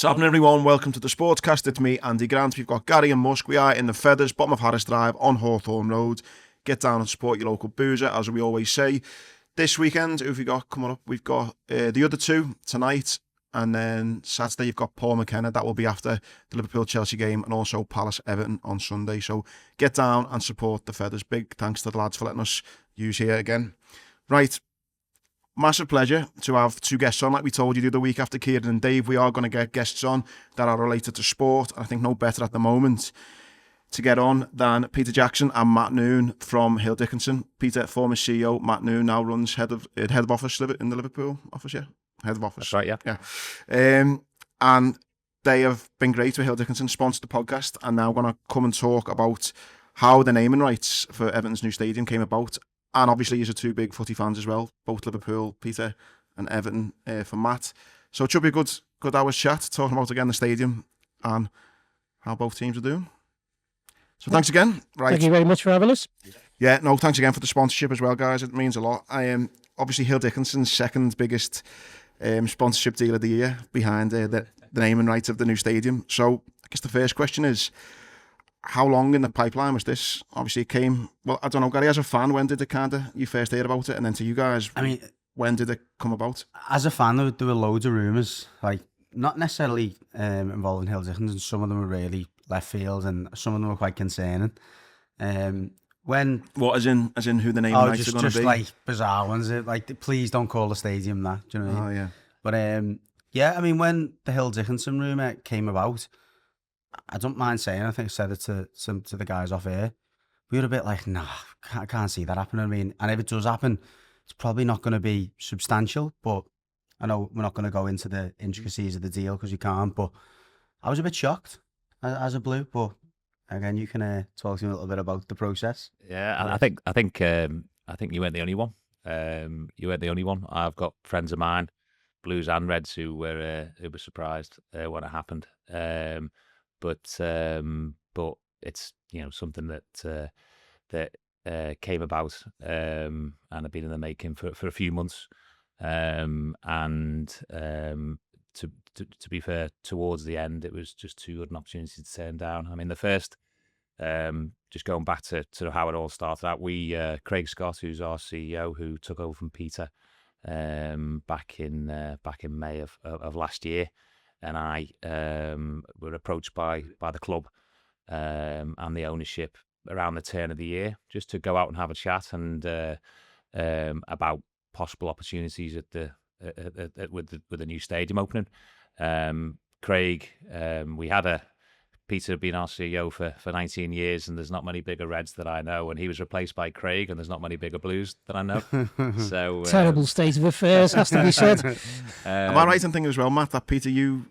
What's happening, everyone? Welcome to the Sportscast. It's me, Andy Grant. We've got Gary and Musk. We are in the Feathers, bottom of Harris Drive on Hawthorne Road. Get down and support your local boozer, as we always say. This weekend, who have we got coming up? We've got the other two tonight, and then Saturday you've got Paul McKenna. That will be after the Liverpool-Chelsea game, and also Palace-Everton on Sunday. So get down and support the Feathers. Big thanks to the lads for letting us use here again. Right. Massive pleasure to have two guests on. Like we told you the other week after Kieran and Dave, we are going to get guests on that are related to sport. I think no better at the moment to get on than Peter Jackson and Matt Noon from Hill Dickinson. Peter, former CEO, Matt Noon now runs head of office in the Liverpool office, yeah? Head of office. That's right, yeah. Yeah. And they have been great with Hill Dickinson, sponsored the podcast, and now going to come and talk about how the naming rights for Everton's new stadium came about. And obviously, you're two big footy fans as well, both Liverpool, Peter, and Everton for Matt. So it should be a good hour's chat, talking about, again, the stadium and how both teams are doing. So thanks again. Right. Thank you very much for having us. Yeah, no, thanks again for the sponsorship as well, guys. It means a lot. I am obviously Hill Dickinson's second biggest sponsorship deal of the year, behind the naming rights of the new stadium. So I guess the first question is, how long in the pipeline was this? Obviously it came, well, I don't know, Gary, as a fan, when did it you first hear about it? And then to you guys, when did it come about? As a fan, there were loads of rumours, like not necessarily involving Hill Dickinson. Some of them were really left field, and some of them were quite concerning. What, as in who the name rights are going to be? Just like bizarre ones, like please don't call the stadium that. Do you know what I mean? Yeah. But yeah, I mean, when the Hill Dickinson rumour came about, I don't mind saying, I think I said it to the guys off air, we were a bit like, nah, I can't see that happening. I mean, and if it does happen, it's probably not going to be substantial, but I know we're not going to go into the intricacies of the deal because you can't, but I was a bit shocked as a Blue, but again, you can talk to me a little bit about the process. Yeah, I think you weren't the only one. You weren't the only one. I've got friends of mine, Blues and Reds, who were surprised when it happened. But it's something that came about and had been in the making for a few months. To be fair, towards the end, it was just too good an opportunity to turn down. I mean, the first, just going back to how it all started out, Craig Scott, who's our CEO, who took over from Peter back in May of last year, and I were approached by the club and the ownership around the turn of the year, just to go out and have a chat and about possible opportunities with the new stadium opening. Craig, Peter had been our CEO for 19 years, and there's not many bigger Reds that I know, and he was replaced by Craig, and there's not many bigger Blues that I know. So terrible state of affairs, has to be said. Am I right in thinking as well, Matt, that Peter, you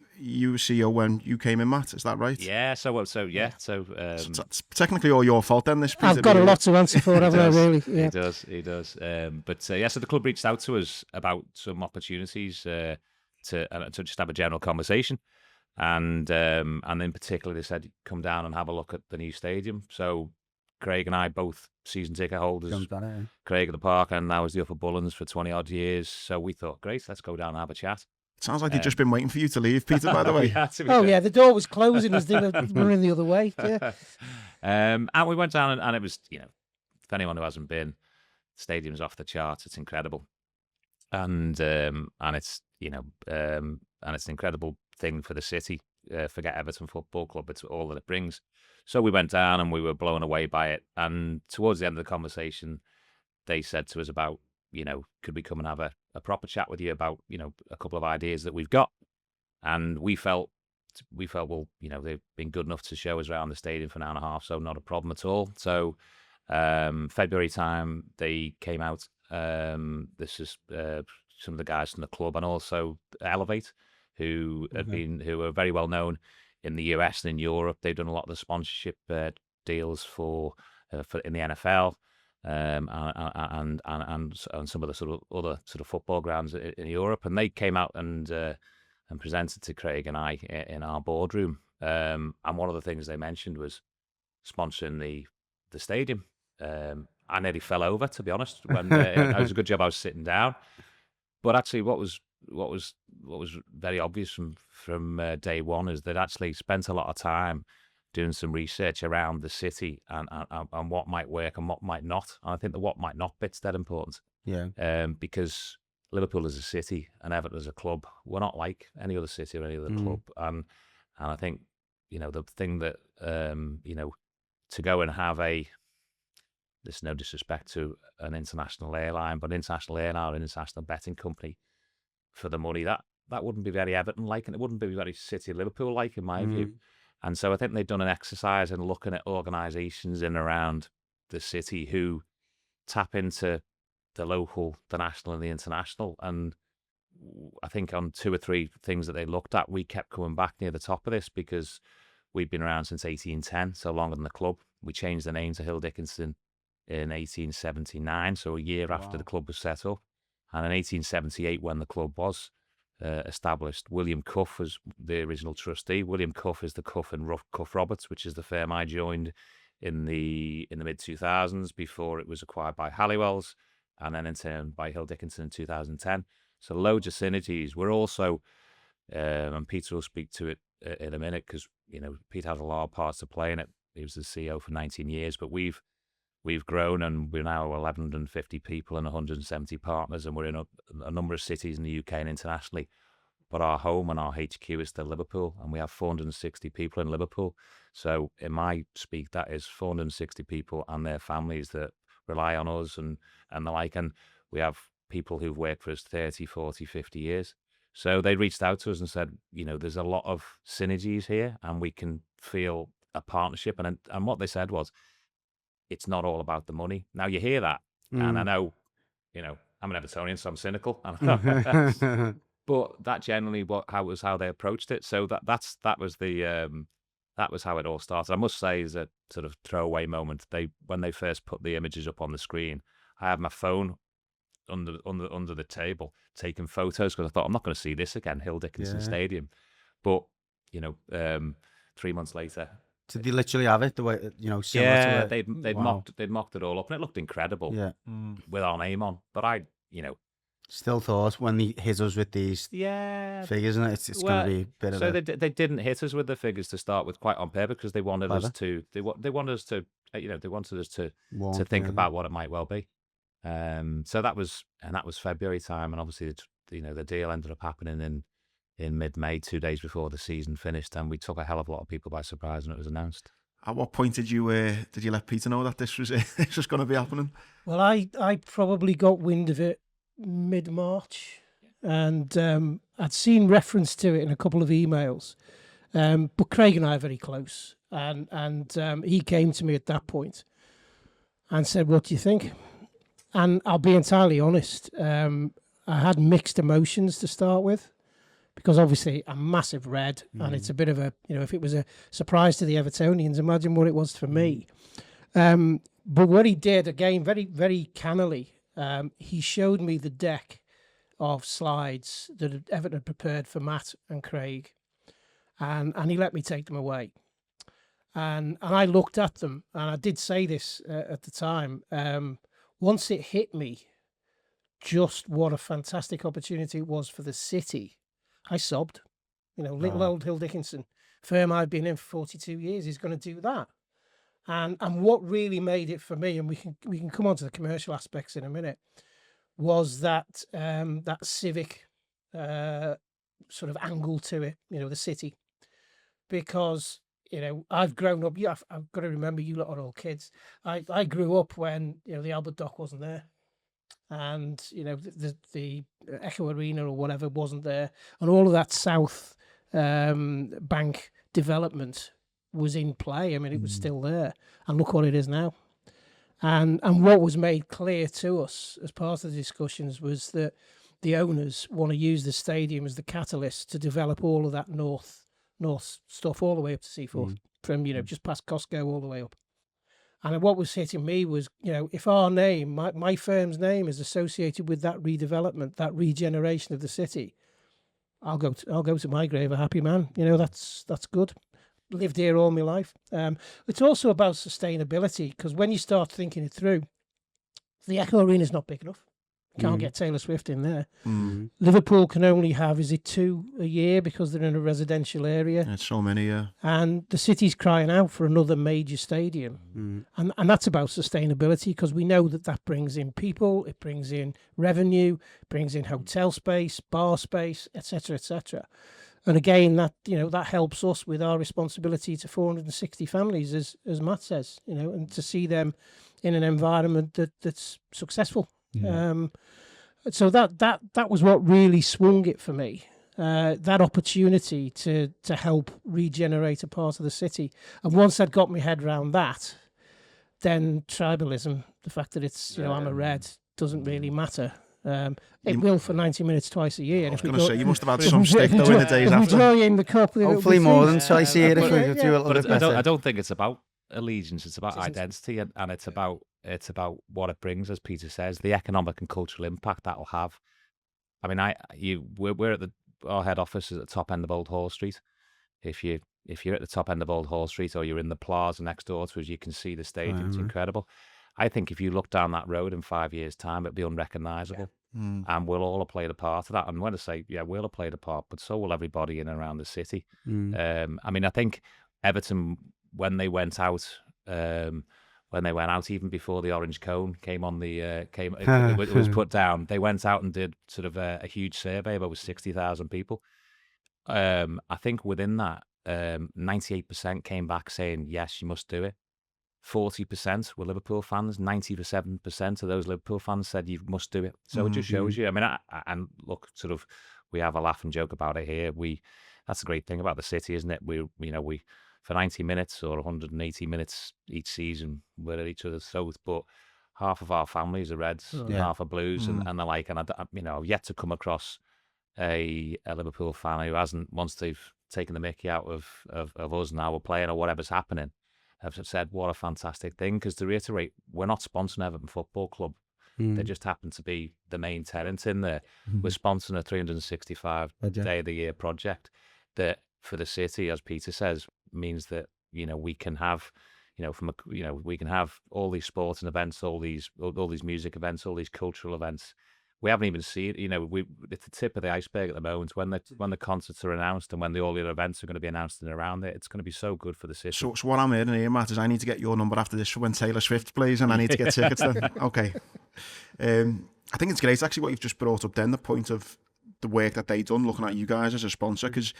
were CEO when you came in, Matt? Is that right? Yeah. So it's technically all your fault then. This Peter, I've got a lot to answer for, haven't I? Really? Yeah. He does. So the club reached out to us about some opportunities to just have a general conversation. And in particular, they said, come down and have a look at the new stadium. So Craig and I, both season ticket holders, Craig at the Park, and I was the Upper Bullens for 20 odd years. So we thought, great, let's go down and have a chat. It sounds like they've just been waiting for you to leave, Peter, by the way. Yeah, the door was closing as they were running the other way. Yeah. And we went down, and it was, if anyone who hasn't been, the stadium's off the charts. It's incredible. And it's, and it's an incredible thing for the city. Forget Everton Football Club, it's all that it brings. So we went down and we were blown away by it. And towards the end of the conversation, they said to us about, could we come and have a proper chat with you about, a couple of ideas that we've got. And we felt, well, they've been good enough to show us around the stadium for an hour and a half, so not a problem at all. So February time, they came out. This is some of the guys from the club, and also Elevate, who are very well known in the US and in Europe. They've done a lot of the sponsorship deals for in the NFL. And some of the sort of other sort of football grounds in Europe, and they came out and presented to Craig and I in our boardroom. And one of the things they mentioned was sponsoring the stadium. I nearly fell over, to be honest. When it was a good job I was sitting down. But actually, what was very obvious from day one is they'd actually spent a lot of time doing some research around the city and what might work and what might not. And I think the what might not bit's dead important. Yeah. Because Liverpool as a city and Everton as a club, we're not like any other city or any other club. And I think, the thing that, to go and have there's no disrespect to an international airline, but international airline or an international betting company for the money, that wouldn't be very Everton-like, and it wouldn't be very City Liverpool-like in my view. And so I think they've done an exercise in looking at organisations in and around the city who tap into the local, the national and the international. And I think on 2 or 3 things that they looked at, we kept coming back near the top of this because we've been around since 1810, so longer than the club. We changed the name to Hill Dickinson in 1879, so a year after the club was set up. And in 1878, when the club was established, William Cuff was the original trustee. William Cuff is the Cuff and Cuff Roberts, which is the firm I joined in the mid-2000s before it was acquired by Halliwell's, and then in turn by Hill Dickinson in 2010. So loads of synergies. We're also, and Peter will speak to it in a minute because Pete has a lot of parts to play in it. He was the CEO for 19 years, but we've grown and we're now 1,150 people and 170 partners, and we're in a number of cities in the UK and internationally. But our home and our HQ is still Liverpool, and we have 460 people in Liverpool. So in my speak, that is 460 people and their families that rely on us and the like. And we have people who've worked for us 30, 40, 50 years. So they reached out to us and said, there's a lot of synergies here and we can feel a partnership. And what they said was, it's not all about the money. Now you hear that, and I know, I'm an Evertonian, so I'm cynical. But that generally was how they approached it. So that was how it all started. I must say, as a sort of throwaway moment, when they first put the images up on the screen, I had my phone under the table taking photos because I thought I'm not going to see this again, Hill Dickinson Stadium. But 3 months later. Did they literally have it the way similar to Yeah, it? they'd mocked it all up, and it looked incredible. Yeah, with our name on. But I still thought when they hit us with these figures, and it's going to be a bit of. So they didn't hit us with the figures to start with, quite on purpose, because they wanted us to. They wanted us to. They wanted us to think about what it might well be. So that was February time, and obviously the deal ended up happening in mid-May, 2 days before the season finished, and we took a hell of a lot of people by surprise when it was announced. At what point did you let Peter know that this was going to be happening? Well, I probably got wind of it mid-March, and I'd seen reference to it in a couple of emails. But Craig and I are very close, and he came to me at that point and said, "What do you think?" And I'll be entirely honest, I had mixed emotions to start with, because obviously I'm massive Red, and it's a bit of a, if it was a surprise to the Evertonians, imagine what it was for me. But what he did, again, very, very cannily, he showed me the deck of slides that Everton had prepared for Matt and Craig, and he let me take them away. And I looked at them, and I did say this at the time, once it hit me just what a fantastic opportunity it was for the city, I sobbed. Little old Hill Dickinson, firm I've been in for 42 years, is going to do that. And what really made it for me, and we can come on to the commercial aspects in a minute, was that that civic sort of angle to it, the city. Because, I've grown up, I've got to remember, you lot are all kids. I grew up when, the Albert Dock wasn't there. And, the Echo Arena or whatever wasn't there. And all of that South Bank development was in play. I mean, it was still there. And look what it is now. And what was made clear to us as part of the discussions was that the owners want to use the stadium as the catalyst to develop all of that north stuff all the way up to Seaforth, from, just past Costco all the way up. And what was hitting me was, if our name, my firm's name, is associated with that redevelopment, that regeneration of the city, I'll go to my grave a happy man. That's good. Lived here all my life. It's also about sustainability, because when you start thinking it through, the Echo Arena is not big enough. Can't get Taylor Swift in there. Mm. Liverpool can only have, is it 2 a year because they're in a residential area? It's so many, yeah. And the city's crying out for another major stadium. And that's about sustainability, because we know that brings in people, it brings in revenue, brings in hotel space, bar space, etc., etc. And again, that that helps us with our responsibility to 460 families, as Matt says, and to see them in an environment that's successful. So that was what really swung it for me. That opportunity to help regenerate a part of the city. And once I'd got my head around that, then tribalism, the fact that it's I'm a red, doesn't really matter. It will for 90 minutes twice a year. I was going to say, you must have had some stick though in the days if we after. draw you in the cup, Hopefully more than twice a year if we could do a little bit better. I don't think it's about allegiance. It's about identity, and it's about what it brings, as Peter says, the economic and cultural impact that'll have. I mean, we're at our head office is at the top end of Old Hall Street. If you're at the top end of Old Hall Street, or you're in the plaza next door to us, you can see the stadium. It's incredible. I think if you look down that road in 5 years' time, it'll be unrecognisable. And we'll all have played a part of that. And when I say, we'll have played a part, but so will everybody in and around the city. I mean, I think Everton, when they went out, even before the orange cone came on it was put down, they went out and did sort of a huge survey of over 60,000 people. I think within that, 98% came back saying, yes, you must do it. 40% were Liverpool fans. 97% of those Liverpool fans said you must do it. So it just shows you. I mean, and look, sort of, we have a laugh and joke about it here. That's the great thing about the city, isn't it? We for 90 minutes or 180 minutes each season, we're at each other's throats. But half of our families are Reds, and half are Blues, and the like. And I've yet to come across a Liverpool fan who hasn't, once they've taken the mickey out of us now we're playing or whatever's happening, have said, what a fantastic thing. Because to reiterate, we're not sponsoring Everton Football Club. They just happen to be the main tenant in there. We're sponsoring a 365 day of the year project that, for the city, as Peter says, means that we can have we can have all these sporting events, all these music events, all these cultural events. We haven't even seen it's the tip of the iceberg at the moment. When the concerts are announced and when all the other events are going to be announced and around it, it's going to be so good for the city. So what I'm hearing here, Matt, is I need to get your number after this for when Taylor Swift plays, and I need to get tickets then. Okay. I think it's great actually what you've just brought up then, the point of the work that they've done, looking at you guys as a sponsor, because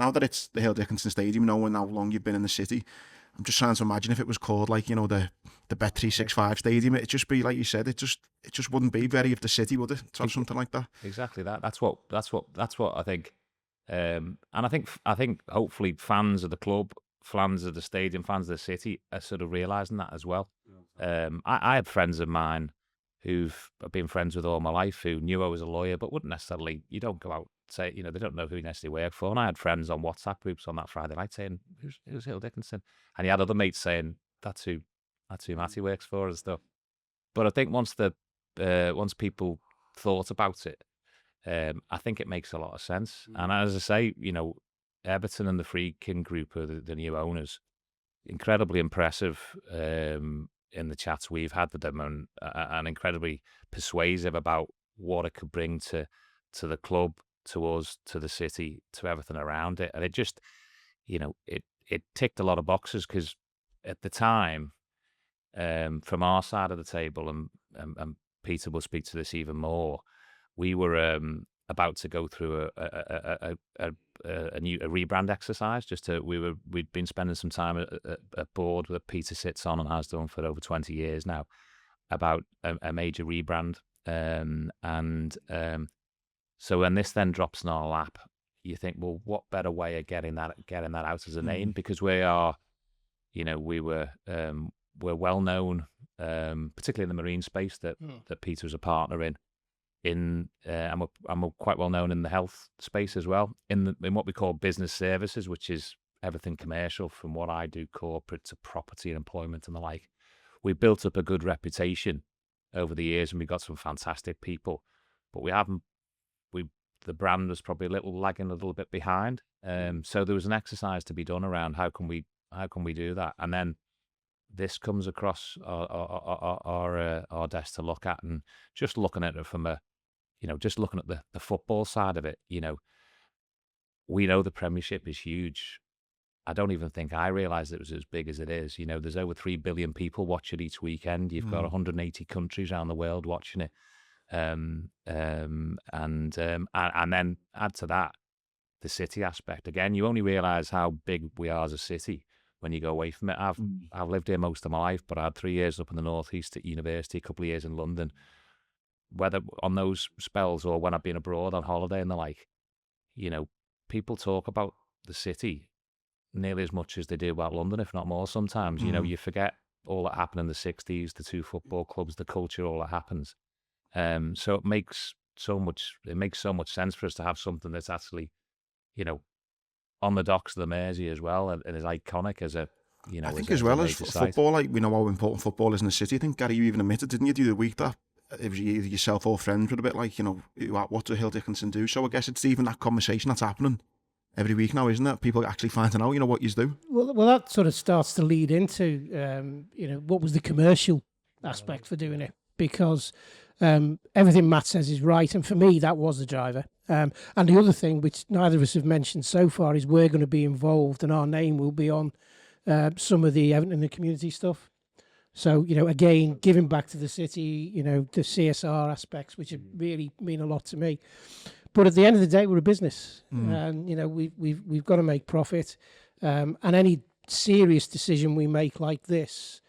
now that it's the Hill Dickinson Stadium, knowing how long you've been in the city, I'm just trying to imagine if it was called like, the Bet365 Stadium, it'd just be like you said, it just wouldn't be very of the city, would it? To have something like that. Exactly that. That's what I think. And I think hopefully fans of the club, fans of the stadium, fans of the city are sort of realising that as well. I had friends of mine who've been friends with all my life who knew I was a lawyer, but wouldn't necessarily, you don't go out say, they don't know who you necessarily work for. And I had friends on WhatsApp groups on that Friday night saying, who's Hill Dickinson? And he had other mates saying, that's who Matty works for and stuff. But I think once people thought about it, I think it makes a lot of sense. And as I say, Everton and the Friedkin Group are the new owners. Incredibly impressive in the chats we've had with them, and incredibly persuasive about what it could bring to the club, to us, to the city, to everything around it. And it just, it ticked a lot of boxes, because at the time, from our side of the table, and Peter will speak to this even more, we were about to go through a rebrand exercise. We'd been spending some time at a board that Peter sits on and has done for over 20 years now, about a major rebrand. So when this then drops in our lap, you think, well, what better way of getting that out as a name? Because we are, we're well known, particularly in the marine space that Peter is a partner in. And we're quite well known in the health space as well, in what we call business services, which is everything commercial, from what I do, corporate to property and employment and the like. We built up a good reputation over the years, and we got some fantastic people, but the brand was probably lagging a little bit behind. So there was an exercise to be done around how can we do that. And then this comes across our desk to look at, and just looking at it from a, just looking at the football side of it, we know the Premiership is huge. I don't even think I realised it was as big as it is. There's over 3 billion people watch it each weekend. You've got 180 countries around the world watching it. And then add to that the city aspect. Again, you only realise how big we are as a city when you go away from it. I've lived here most of my life, but I had 3 years up in the northeast at university, a couple of years in London. Whether on those spells or when I've been abroad on holiday and the like, people talk about the city nearly as much as they do about London, if not more sometimes. You forget all that happened in the 60s, the 2 football clubs, the culture, all that happens. So it makes so much sense for us to have something that's actually, on the docks of the Mersey as well, and is iconic as a, I think as well as football, like we know how important football is in the city. I think, Gary, you even admitted, didn't you, the week that it was either yourself or friends were a bit like, what does Hill Dickinson do? So I guess it's even that conversation that's happening every week now, isn't it? People actually finding out, what you do. Well, that sort of starts to lead into, what was the commercial aspect for doing it? Because everything Matt says is right, and for me, that was the driver. And the other thing, which neither of us have mentioned so far, is we're going to be involved, and our name will be on some of the Everton and the community stuff. So, again, giving back to the city, the CSR aspects, which really mean a lot to me. But at the end of the day, we're a business, and we've got to make profit. And any serious decision we make like this,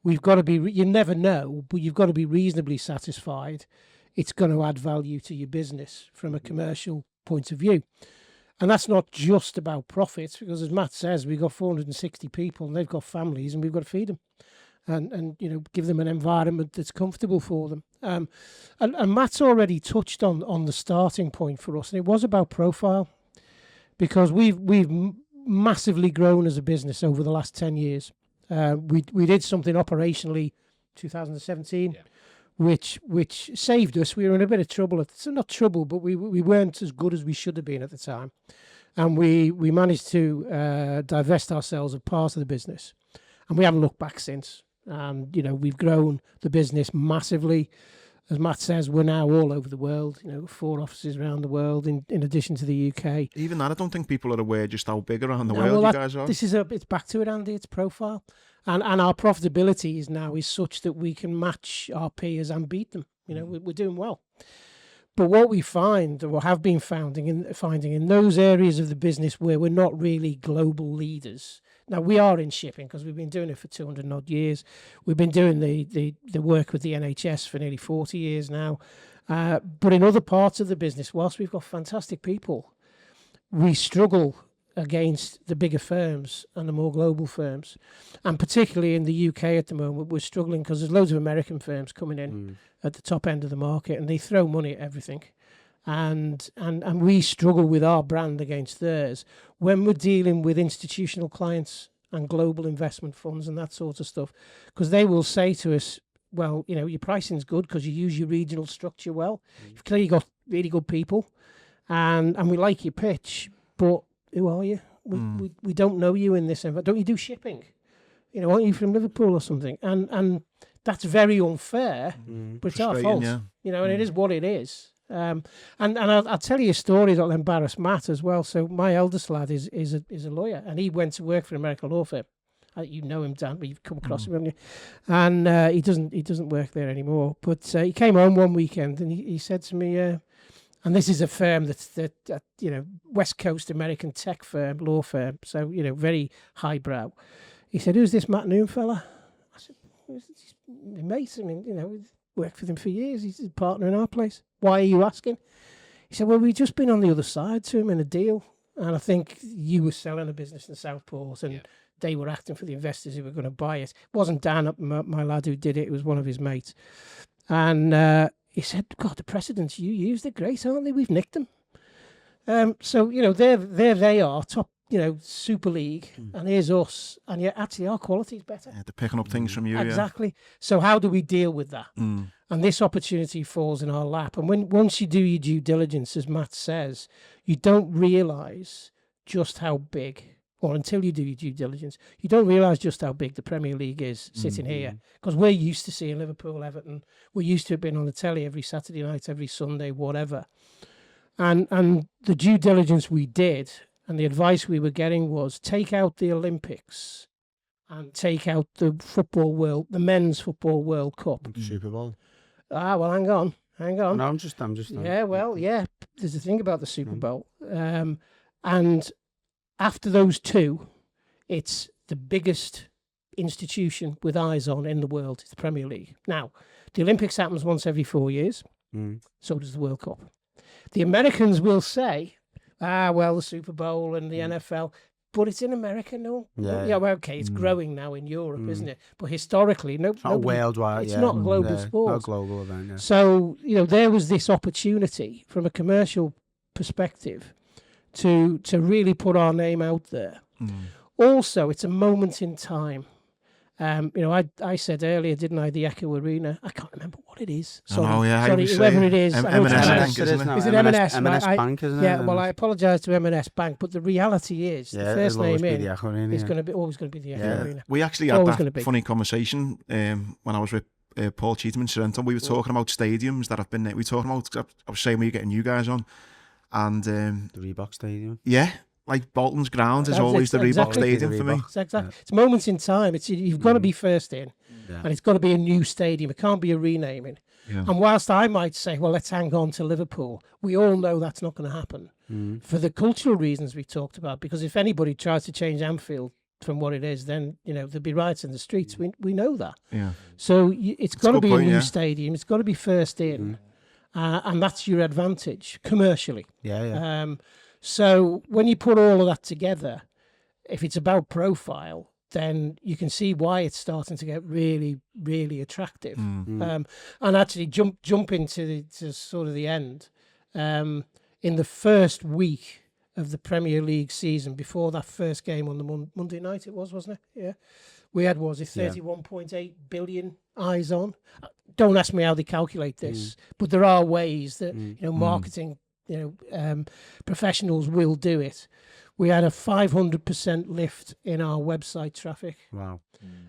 we've got to be. You never know, but you've got to be reasonably satisfied it's going to add value to your business from a commercial point of view. And that's not just about profits, because as Matt says, we've got 460 people and they've got families, and we've got to feed them. And give them an environment that's comfortable for them. And Matt's already touched on the starting point for us, and it was about profile, because we've massively grown as a business over the last 10 years. We did something operationally 2017, which saved us. We were in a bit of trouble. Not trouble, but we weren't as good as we should have been at the time. And we managed to divest ourselves of part of the business. And we haven't looked back since. And, we've grown the business massively. As Matt says, we're now all over the world, 4 offices around the world in addition to the UK. Even that, I don't think people are aware just how big around the world you guys are. It's back to it, Andy, it's profile. And our profitability is such that we can match our peers and beat them. We're doing well. But what we find, or have been finding in those areas of the business where we're not really global leaders. Now, we are in shipping because we've been doing it for 200 odd years. We've been doing the work with the NHS for nearly 40 years now. But in other parts of the business, whilst we've got fantastic people, we struggle against the bigger firms and the more global firms. And particularly in the UK at the moment, we're struggling because there's loads of American firms coming in at the top end of the market, and they throw money at everything. And we struggle with our brand against theirs when we're dealing with institutional clients and global investment funds and that sort of stuff, because they will say to us, well, your pricing's good because you use your regional structure well. You've clearly got really good people, and we like your pitch, but who are you? We don't know you in this environment. Don't you do shipping? Aren't you from Liverpool or something? And that's very unfair, but it's our fault. Yeah. And it is what it is. And I'll tell you a story that'll embarrass Matt as well. So my eldest lad is a lawyer, and he went to work for an American law firm. You know him, Dan, but you've come across him, haven't you? And he doesn't work there anymore. But he came home one weekend, and he said to me, and this is a firm that's West Coast American tech firm, law firm, so very highbrow. He said, "Who's this Matt Noon fella?" I said, "He's my mate. I mean, we've worked with him for years. He's a partner in our place. Why are you asking?" He said, "Well, we've just been on the other side to him in a deal, and I think you were selling a business in Southport, and they were acting for the investors who were going to buy it. It wasn't Dan, my lad, who did it. It was one of his mates." And he said, "God, the precedents you used are great, aren't they? We've nicked them." So there they are, top, Super League, and here's us, and yet actually our quality is better. Yeah, they're picking up things from you. Exactly. Yeah. So how do we deal with that? And this opportunity falls in our lap. And once you do your due diligence, as Matt says, you don't realise just how big or until you do your due diligence, you don't realise just how big the Premier League is sitting here. Because we're used to seeing Liverpool, Everton. We're used to it being on the telly every Saturday night, every Sunday, whatever. And the due diligence we did, and the advice we were getting was take out the Olympics and take out the men's football World Cup. Super Bowl. Well, hang on. No, I'm just. Yeah, well, yeah. There's a thing about the Super Bowl, and after those two, it's the biggest institution with eyes on in the world. It's the Premier League. Now, the Olympics happens once every 4 years. So does the World Cup. The Americans will say, well, the Super Bowl and the NFL, but it's in America, no? Yeah. Well, okay, it's growing now in Europe, isn't it? But historically, It's not worldwide. It's not a global sport. Not a global event. Yeah. So, there was this opportunity from a commercial perspective to really put our name out there. Also, it's a moment in time. I said earlier, didn't I, the Echo Arena? I can't remember what it is. Sorry, whoever it is. M&S Bank, isn't it? Is it M&S? M&S Bank, isn't it? Yeah, well, I apologise to M&S Bank, but the reality is the first name in is always going to be the Echo Arena. We actually had that funny conversation when I was with Paul Cheatham in Sorrento. We were talking about stadiums that have been there. We were talking about, I was saying we were getting you guys on, and the Reebok Stadium. Yeah. Like Bolton's ground is always the Reebok Stadium for me. It's moments in time. You've got to be first in, and it's got to be a new stadium. It can't be a renaming. Yeah. And whilst I might say, well, let's hang on to Liverpool, we all know that's not going to happen for the cultural reasons we talked about. Because if anybody tries to change Anfield from what it is, then there'll be riots in the streets. We know that. Yeah. So it's got to be a new stadium. It's got to be first in, and that's your advantage commercially. Yeah. So when you put all of that together, if it's about profile, then you can see why it's starting to get really, really attractive. And actually jump into sort of the end. In the first week of the Premier League season, before that first game on the Monday night, wasn't it? Yeah. We had, 31.8 billion eyes on. Don't ask me how they calculate this, but there are ways that, marketing professionals will do it. We had a 500% lift in our website traffic. Wow.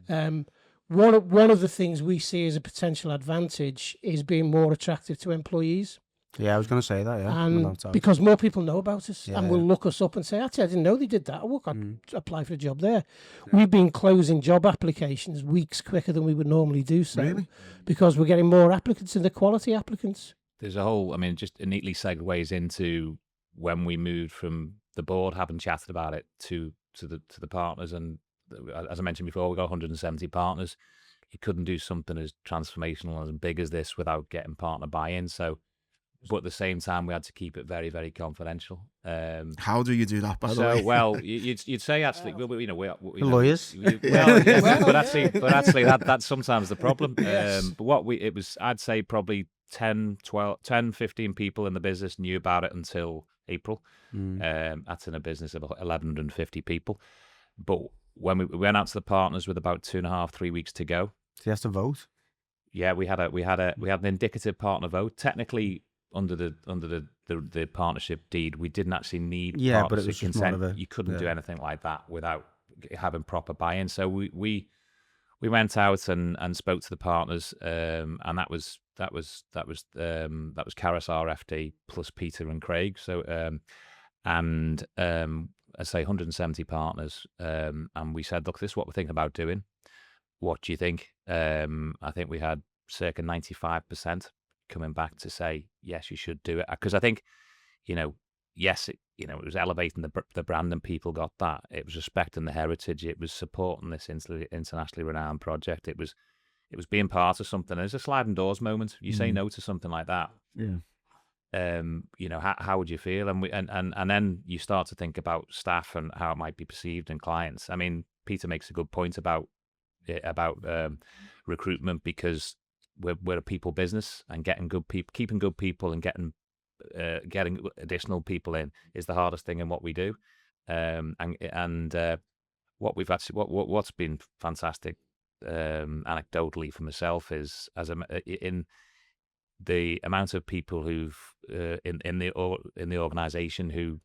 One of the things we see as a potential advantage is being more attractive to employees. Yeah, I was going to say that, yeah. And because more people know about us and will look us up and say, actually, I didn't know they did that. Oh, look, I'd apply for a job there. Yeah. We've been closing job applications weeks quicker than we would normally do so. Really? Because we're getting more applicants and the quality applicants. There's a whole, just it neatly segues into when we moved from the board, having chatted about it, to the partners. And as I mentioned before, we got 170 partners. You couldn't do something as transformational and as big as this without getting partner buy-in. So, but at the same time, we had to keep it very, very confidential. How do you do that, by the way? Well, you'd say actually, we lawyers. But actually, that's sometimes the problem. Yes. But I'd say probably 10, 15 people in the business knew about it until April. That's in a business of 1,150 people. But when we went out to the partners with about 2.5, 3 weeks to go, so you have to vote. Yeah, we had an indicative partner vote. Technically, under the partnership deed, we didn't actually need but it was consent. You couldn't do anything like that without having proper buy-in. So we went out and spoke to the partners, and that was Karis, our FD, plus Peter and Craig. So I say 170 partners, and we said, look, this is what we're thinking about doing. What do you think? I think we had circa 95% coming back to say, yes, you should do it. Because I think, yes, it was elevating the brand and people got that. It was respecting the heritage. It was supporting this internationally renowned project. It was being part of something. There's a sliding doors moment. You say no to something like that. Yeah. How would you feel? And then you start to think about staff and how it might be perceived and clients. I mean, Peter makes a good point about recruitment, because we're a people business, and getting good people, keeping good people, and getting additional people in is the hardest thing in what we do. What's been fantastic, anecdotally for myself, is in the amount of people who've in the organisation who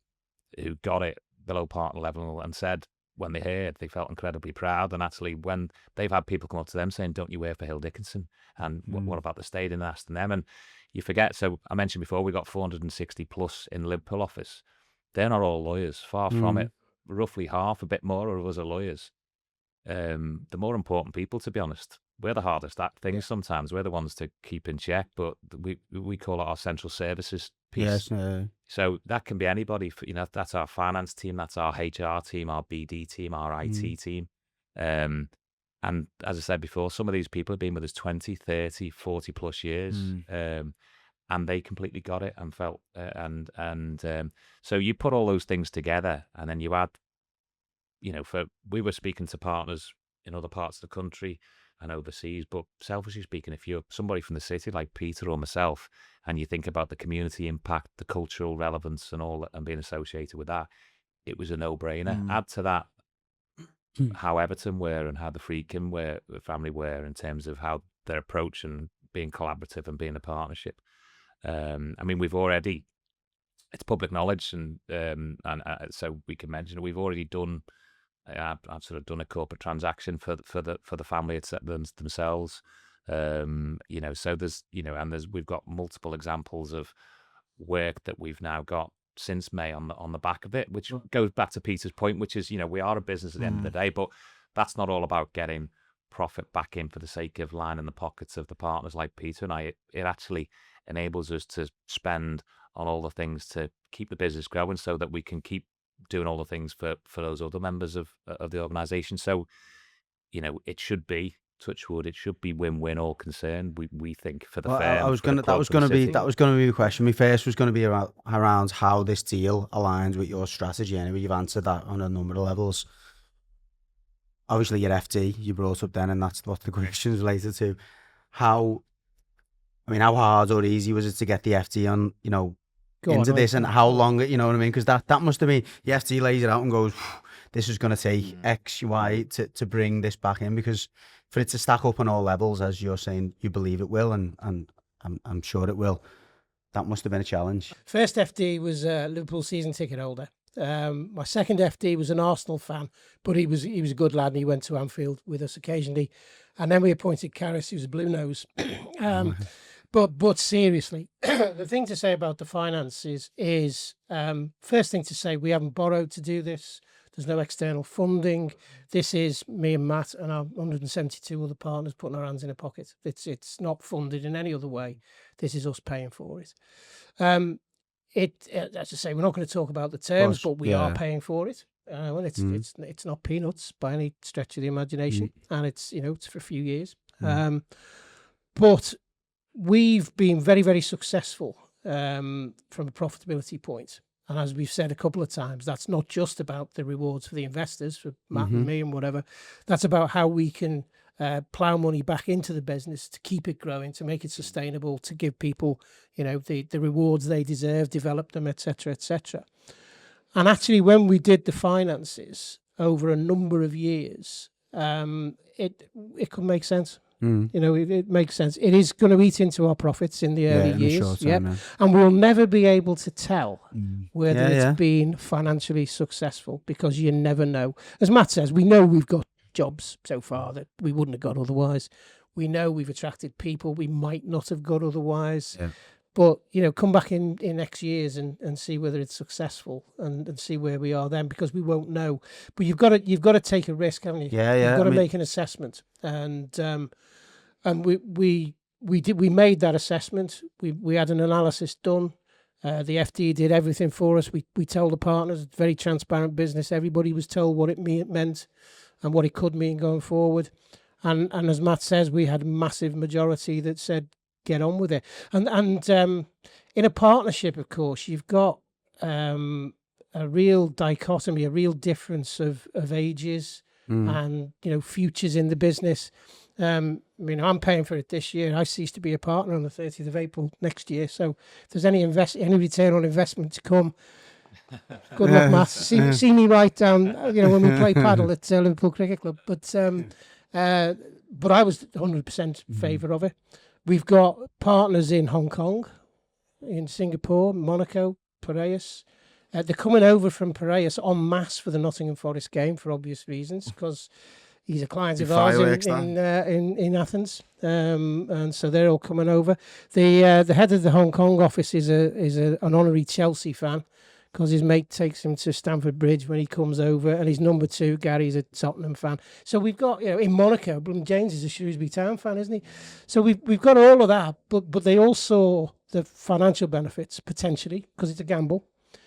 got it below partner level and said, when they heard, they felt incredibly proud. And actually, when they've had people come up to them saying, "Don't you work for Hill Dickinson? And what about the stadium?" and asking them. And you forget. So I mentioned before, we got 460 plus in the Liverpool office. They're not all lawyers. Far from it. Roughly half, a bit more, of us are lawyers. The more important people, to be honest. We're the hardest at things sometimes. We're the ones to keep in check, but we call it our central services piece. Yes. So that can be anybody. That's our finance team, that's our HR team, our BD team, our IT team. And as I said before, some of these people have been with us 20, 30, 40 plus years. And they completely got it and felt, so you put all those things together, and then you add, we were speaking to partners in other parts of the country and overseas, but selfishly speaking, if you're somebody from the city like Peter or myself, and you think about the community impact, the cultural relevance and all that, and being associated with that, it was a no-brainer. Add to that how Everton were and how the Friedkin family were in terms of how their approach and being collaborative and being a partnership. We've already, it's public knowledge, and so we can mention it. We've already done. I've sort of done a corporate transaction for the family themselves. So there's we've got multiple examples of work that we've now got since May on the back of it, which goes back to Peter's point, which is we are a business at the end of the day, but that's not all about getting profit back in for the sake of lining the pockets of the partners like Peter and I. It actually enables us to spend on all the things to keep the business growing, so that we can keep doing all the things for those other members of the organisation. So, it should be, touch wood, it should be win-win, all concerned. We think for the firm. That was going to be the question. My first was going to be around how this deal aligns with your strategy. Anyway, you've answered that on a number of levels. Obviously, your FD you brought up then, and that's what the question's related to. How hard or easy was it to get the FD on, into this, and how long, you know what I mean? Because that must have been, the FD lays it out and goes, this is going to take X, Y to bring this back in, because for it to stack up on all levels, as you're saying, you believe it will, and I'm sure it will. That must have been a challenge. First FD was a Liverpool season ticket holder. My second FD was an Arsenal fan, but he was a good lad, and he went to Anfield with us occasionally. And then we appointed Karras, who's a blue nose. But seriously, the thing to say about the finances is first thing to say, we haven't borrowed to do this. There's no external funding. This is me and Matt and our 172 other partners putting our hands in a pocket. It's not funded in any other way. This is us paying for it. As I say, we're not going to talk about the terms, but we are paying for it. It's not peanuts by any stretch of the imagination, and it's for a few years. But we've been very, very successful from a profitability point. And as we've said a couple of times, that's not just about the rewards for the investors, for Matt and me and whatever. That's about how we can plough money back into the business to keep it growing, to make it sustainable, to give people, the rewards they deserve, develop them, etc., etc. And actually, when we did the finances over a number of years, it could make sense. It makes sense. It is going to eat into our profits in the early years. And we'll never be able to tell whether it's been financially successful, because you never know. As Matt says, we know we've got jobs so far that we wouldn't have got otherwise. We know we've attracted people we might not have got otherwise. But, come back in X years and see whether it's successful and see where we are then, because we won't know. But you've got to take a risk, haven't you? You've got to make an assessment. And we made that assessment. We had an analysis done. The FD did everything for us. We told the partners, it's very transparent business. Everybody was told what it meant and what it could mean going forward. And as Matt says, we had a massive majority that said, get on with it. And in a partnership, of course, you've got a real dichotomy, a real difference of ages and futures in the business. I'm paying for it this year. I cease to be a partner on the 30th of April next year. So if there's any return on investment to come, good luck, Matt. See me right down. When we play paddle at Liverpool Cricket Club. But I was 100% favour of it. We've got partners in Hong Kong, in Singapore, Monaco, Piraeus, They're coming over from Piraeus en masse for the Nottingham Forest game for obvious reasons, because he's a client of ours in Athens, and so they're all coming over. The head of the Hong Kong office is an honorary Chelsea fan, because his mate takes him to Stamford Bridge when he comes over, and his number 2, Gary's a Tottenham fan. So we've got, in Monaco, James is a Shrewsbury Town fan, isn't he? So we've got all of that, but they all saw the financial benefits potentially, because it's a gamble,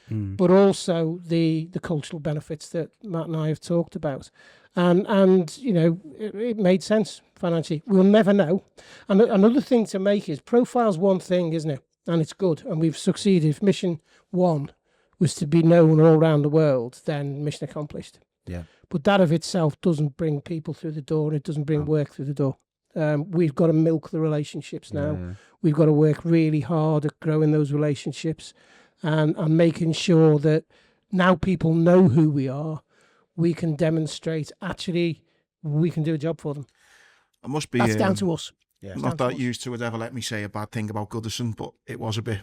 but also the cultural benefits that Matt and I have talked about. And it made sense financially. We'll never know. And another thing to make is, profile's one thing, isn't it? And it's good, and we've succeeded. If mission 1 was to be known all around the world, then mission accomplished. Yeah. But that of itself doesn't bring people through the door. It doesn't bring work through the door. We've got to milk the relationships now. Yeah. We've got to work really hard at growing those relationships and making sure that now people know who we are. We can demonstrate, actually, we can do a job for them. It must be. That's down to us. Yeah. Not that used to would ever let me say a bad thing about Goodison, but it was a bit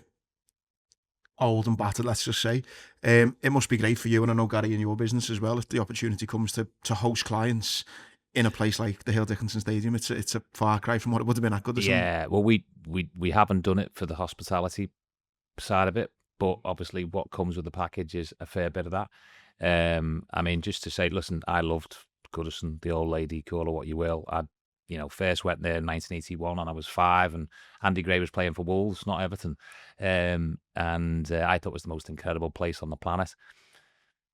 old and battered, let's just say. It must be great for you, and I know, Gary, in your business as well, if the opportunity comes to host clients in a place like the Hill Dickinson Stadium. It's a far cry from what it would have been at Goodison. Yeah, well, we haven't done it for the hospitality side of it, but obviously what comes with the package is a fair bit of that. I mean, just to say, listen, I loved Goodison, the old lady, call her what you will. I first went there in 1981 and I was 5, and Andy Gray was playing for Wolves, not Everton. And I thought it was the most incredible place on the planet.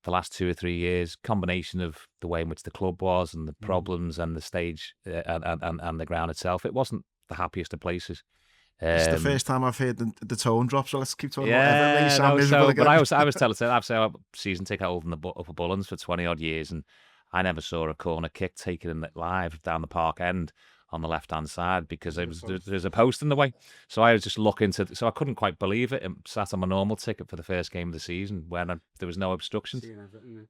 The last 2 or 3 years, combination of the way in which the club was and the problems and the stage and the ground itself, it wasn't the happiest of places. It's the first time I've heard the tone drop, so let's keep talking about Yeah, Everton. but I was telling I've said I've season ticket holder in the Upper Bullens for 20 odd years, and I never saw a corner kick taken in live down the park end on the left hand side because there's a post in the way. So I was just looking so I couldn't quite believe it, and sat on my normal ticket for the first game of the season when there was no obstructions.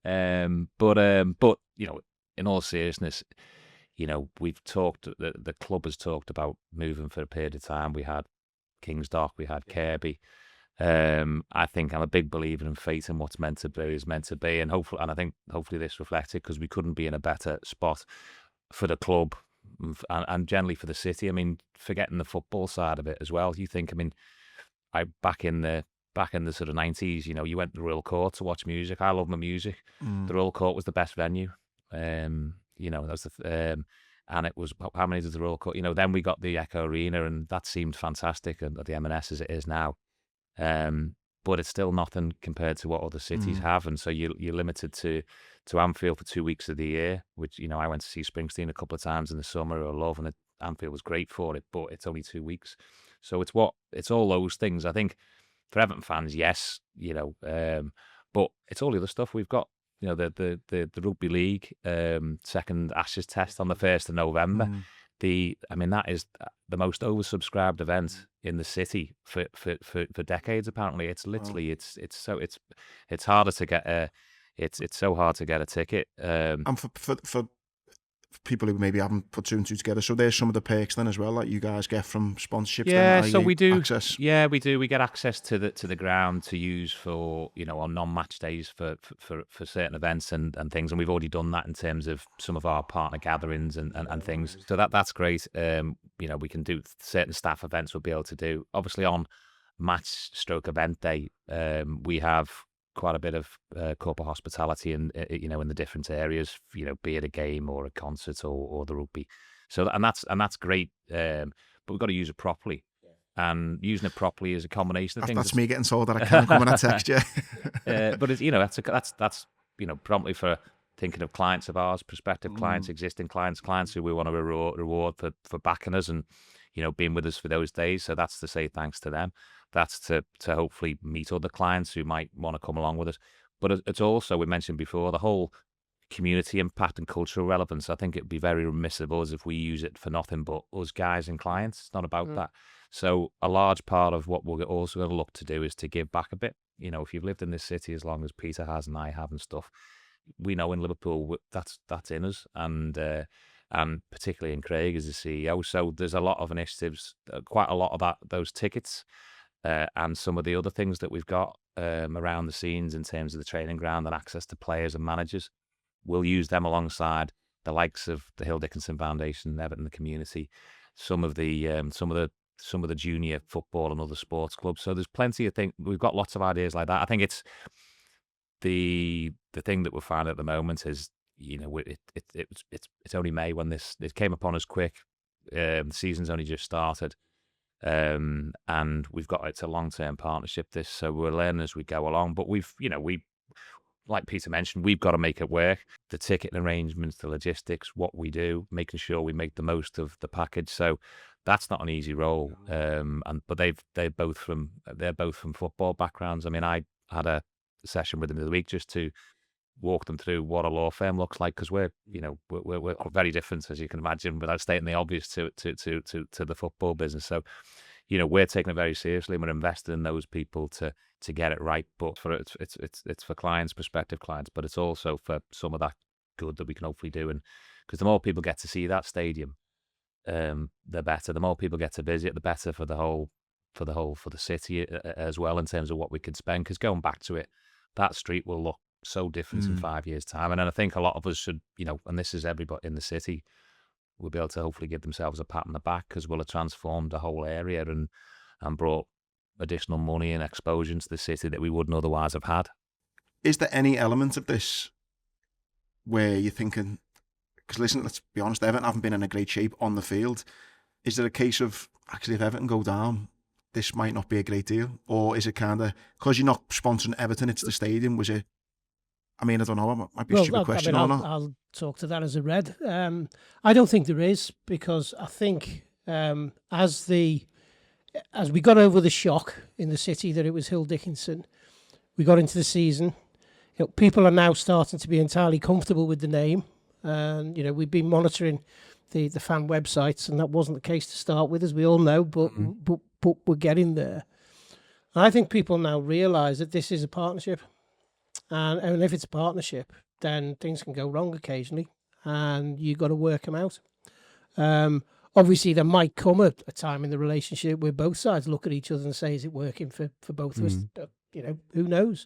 But in all seriousness, we've talked. The club has talked about moving for a period of time. We had King's Dock, we had Kirby. I think I'm a big believer in fate, and what's meant to be is meant to be, and I think hopefully this reflected, because we couldn't be in a better spot for the club and generally for the city. I mean, forgetting the football side of it as well. You think, I mean, back in the sort of 90s, you went to the Royal Court to watch music. I love my music. The Royal Court was the best venue. That's and it was, how many did the Royal Court? Then we got the Echo Arena, and that seemed fantastic, and the M&S as it is now. But it's still nothing compared to what other cities have, and so you're limited to Anfield for 2 weeks of the year, which I went to see Springsteen a couple of times in the summer. I love, and Anfield was great for it, but it's only 2 weeks, so it's all those things. I think for Everton fans, yes, but it's all the other stuff we've got. The rugby league second Ashes test on the 1st of November. That is the most oversubscribed event in the city for decades. Apparently, it's literally it's harder to get it's so hard to get a ticket. And for people who maybe haven't put 2 and 2 together, so there's some of the perks then as well that you guys get from sponsorships. Yeah, then, so we do. Access. Yeah, we do. We get access to the ground to use for on non-match days for certain events and things, and we've already done that in terms of some of our partner gatherings and things. So that's great. We can do certain staff events. We'll be able to do, obviously, on match/event day. We have quite a bit of corporate hospitality in the different areas, be it a game or a concert or the rugby. So that's great. But we've got to use it properly, and using it properly is a combination of things. That's me getting told that I can't come and I text you. But it's that's promptly for thinking of clients of ours, prospective clients, existing clients who we want to reward for backing us and being with us for those days. So that's to say thanks to them. That's to hopefully meet other clients who might want to come along with us. But it's also, we mentioned before, the whole community impact and cultural relevance. I think it would be very remiss of us if we use it for nothing but us guys and clients. It's not about that. So a large part of what we're also going to look to do is to give back a bit. If you've lived in this city as long as Peter has and I have and stuff, we know in Liverpool that's in us, and particularly in Craig as the CEO. So there's a lot of initiatives, quite a lot of those tickets and some of the other things that we've got around the scenes in terms of the training ground and access to players and managers. We'll use them alongside the likes of the Hill Dickinson Foundation, Everton, the community, some of the junior football and other sports clubs. So there's plenty of things. We've got lots of ideas like that. I think it's the thing that we're finding at the moment is, it's only May when it came upon us quick. The season's only just started, and it's a long-term partnership. So we're learning as we go along. But we like Peter mentioned, we've got to make it work. The ticketing arrangements, the logistics, what we do, making sure we make the most of the package. So that's not an easy role. But they're both from football backgrounds. I mean, I had a session with them the other week just to walk them through what a law firm looks like, because we're very different, as you can imagine, without stating the obvious, to the football business. So, we're taking it very seriously, and we're investing in those people to get it right. But it's for clients, prospective clients, but it's also for some of that good that we can hopefully do. And because the more people get to see that stadium, the better. The more people get to visit, the better for the city as well, in terms of what we could spend. Because going back to it, that street will look so different in 5 years' time. And then I think a lot of us should, and this is everybody in the city, will be able to hopefully give themselves a pat on the back, because we'll have transformed the whole area and brought additional money and exposure to the city that we wouldn't otherwise have had. Is there any element of this where you're thinking, because listen, let's be honest, Everton haven't been in a great shape on the field. Is there a case of, actually, if Everton go down, this might not be a great deal? Or is it kind of, because you're not sponsoring Everton, it's the stadium, was it? I mean, I don't know, it might be a stupid question or not. I'll talk to that as a red. I don't think there is, because I think as we got over the shock in the city that it was Hill Dickinson, we got into the season. People are now starting to be entirely comfortable with the name. And, we've been monitoring the fan websites, and that wasn't the case to start with, as we all know, but we're getting there. And I think people now realise that this is a partnership. And if it's a partnership, then things can go wrong occasionally, and you've got to work them out. Obviously, there might come a time in the relationship where both sides look at each other and say, is it working for both of us? Who knows?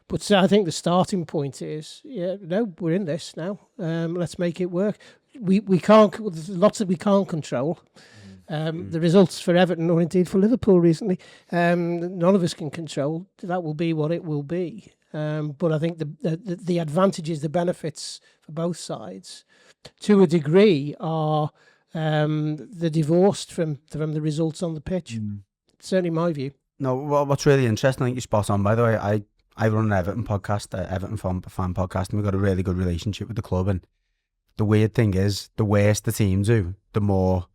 But I think the starting point is, we're in this now. Let's make it work. We can't, there's lots that we can't control. The results for Everton, or indeed for Liverpool recently, none of us can control. That will be what it will be. But I think the advantages, the benefits for both sides, to a degree, are the divorced from the results on the pitch. Certainly my view. No, what's really interesting, I think you're spot on, by the way. I run an Everton podcast, Everton fan podcast, and we've got a really good relationship with the club. And the weird thing is, the worse the team do, the more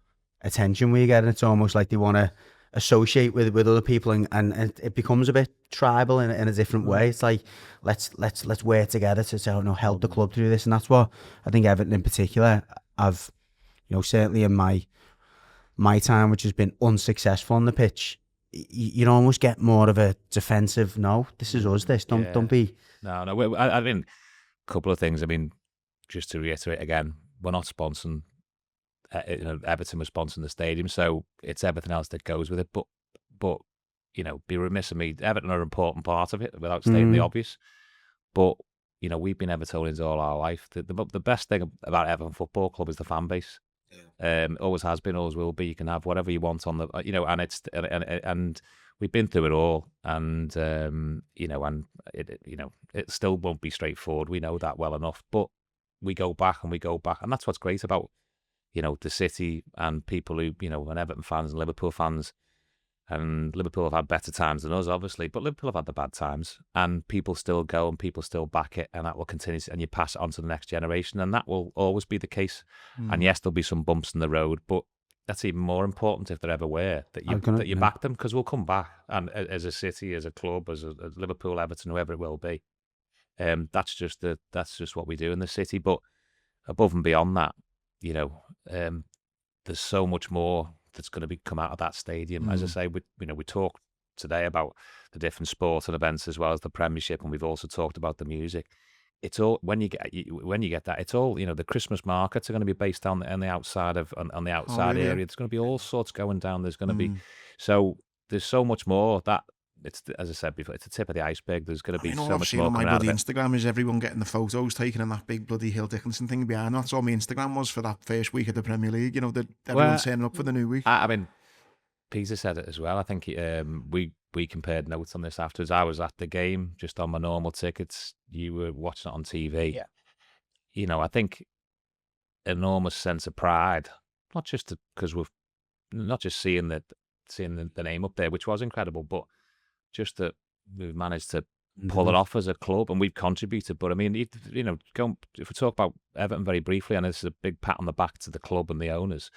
attention we get. And it's almost like they want to associate with other people, and it becomes a bit tribal in a different way. It's like, let's work together to say, help the club to do this. And that's what I think Everton in particular have, certainly in my time, which has been unsuccessful on the pitch, you almost get more of a defensive, no, this is us, don't be. No, I mean, a couple of things. I mean, just to reiterate again, we're not sponsoring, Everton was sponsoring the stadium, so it's everything else that goes with it. But be remiss of me, Everton are an important part of it, without stating the obvious. But we've been Evertonians all our life. The best thing about Everton Football Club is the fan base. Always has been, always will be. You can have whatever you want on the, and we've been through it all, and it still won't be straightforward. We know that well enough, but we go back, and that's what's great about the city and people who and Everton fans and Liverpool fans. And Liverpool have had better times than us, obviously, but Liverpool have had the bad times, and people still go and people still back it, and that will continue, and you pass it on to the next generation, and that will always be the case. And yes, there'll be some bumps in the road, but that's even more important, if there ever were, that you back them, because we'll come back, and as a city, as a club, as Liverpool, Everton, whoever it will be, that's just what we do in the city. But above and beyond that, there's so much more that's going to come out of that stadium. As I say, we talked today about the different sports and events, as well as the Premiership, and we've also talked about the music. It's all, when you get that, it's all, the Christmas markets are going to be based on the outside of on the outside area. There's going to be all sorts going down. There's going to be, so there's so much more that it's, as I said before, it's the tip of the iceberg. There's going to be all so I've much seen more on my coming out of bloody it. Instagram is everyone getting the photos taken in that big bloody Hill Dickinson thing behind. That's all my Instagram was for that first week of the Premier League. You know, everyone turning up for the new week. I mean, Peter said it as well. I think we compared notes on this afterwards. I was at the game just on my normal tickets. You were watching it on TV. Yeah. You know, I think enormous sense of pride, not just because we've not just seeing the name up there, which was incredible, but just that we've managed to pull it off as a club and we've contributed. But I mean, you know, if we talk about Everton very briefly, and this is a big pat on the back to the club and the owners,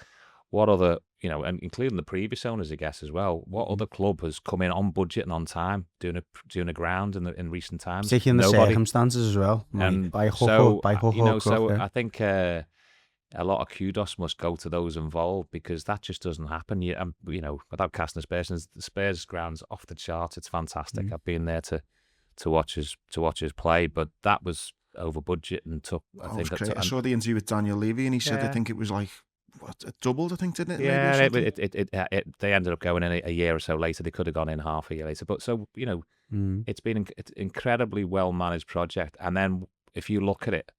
what other, you know, and including the previous owners, I guess, as well, what other club has come in on budget and on time doing a ground in recent times? Particularly in the circumstances as well. And by so, you know, Crook, I think a lot of kudos must go to those involved, because that just doesn't happen. You know, without casting aspersions, the Spurs ground's off the chart. It's fantastic. I've been there to watch us play, but that was over budget and took. I saw the interview with Daniel Levy, and he said, I think it was like, what, it doubled, I think, didn't it? Yeah, they ended up going in a year or so later. They could have gone in half a year later. But so, you know, it's been an incredibly well managed project. And then if you look at it,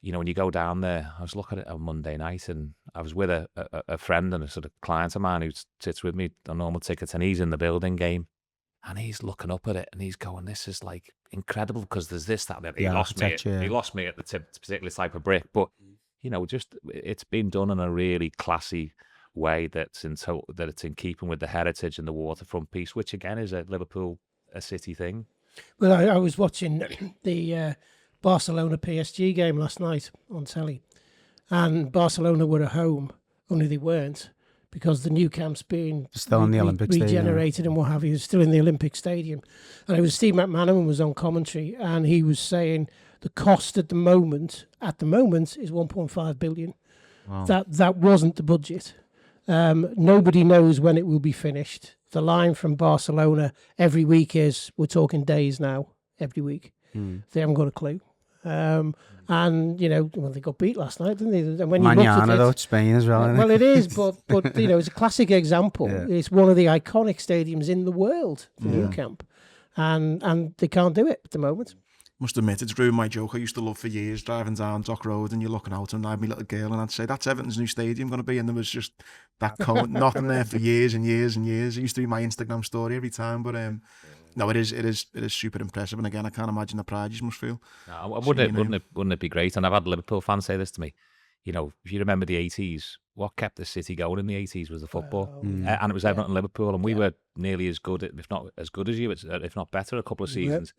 you know, when you go down there, I was looking at it on Monday night, and I was with a friend and a sort of client of mine who sits with me on normal tickets, and he's in the building game, and he's looking up at it, and he's going, "This is like incredible, because there's this, that, that." He lost me at the particular type of brick, but you know, just it's been done in a really classy way that it's in keeping with the heritage and the waterfront piece, which again is a city thing. Well, I was watching the Barcelona PSG game last night on telly, and Barcelona were at home, only they weren't, because the new camp's being still in the Olympic regenerated and what have you, still in the Olympic Stadium. And it was Steve McManaman was on commentary, and he was saying the cost at the moment is 1.5 billion. Wow. That wasn't the budget. Nobody knows when it will be finished. The line from Barcelona every week is, we're talking days now, every week. They haven't got a clue. And, you know, well, they got beat last night, didn't they? And when Mañana, though, Spain as well. Well, it is, but you know, it's a classic example. Yeah. It's one of the iconic stadiums in the world, the Nou Camp. And they can't do it at the moment. Must admit, it's ruined my joke I used to love for years, driving down Dock Road and you're looking out and I had my little girl and I'd say, that's Everton's new stadium going to be, and there was just that cone, nothing there for years and years and years. It used to be my Instagram story every time, but no, it is super impressive, and again, I can't imagine the pride you must feel. No, wouldn't it be great? And I've had Liverpool fans say this to me. You know, if you remember the 80s, what kept the city going in the 80s was the football. And it was Everton and Liverpool, and we were nearly as good, if not as good as you, if not better, a couple of seasons.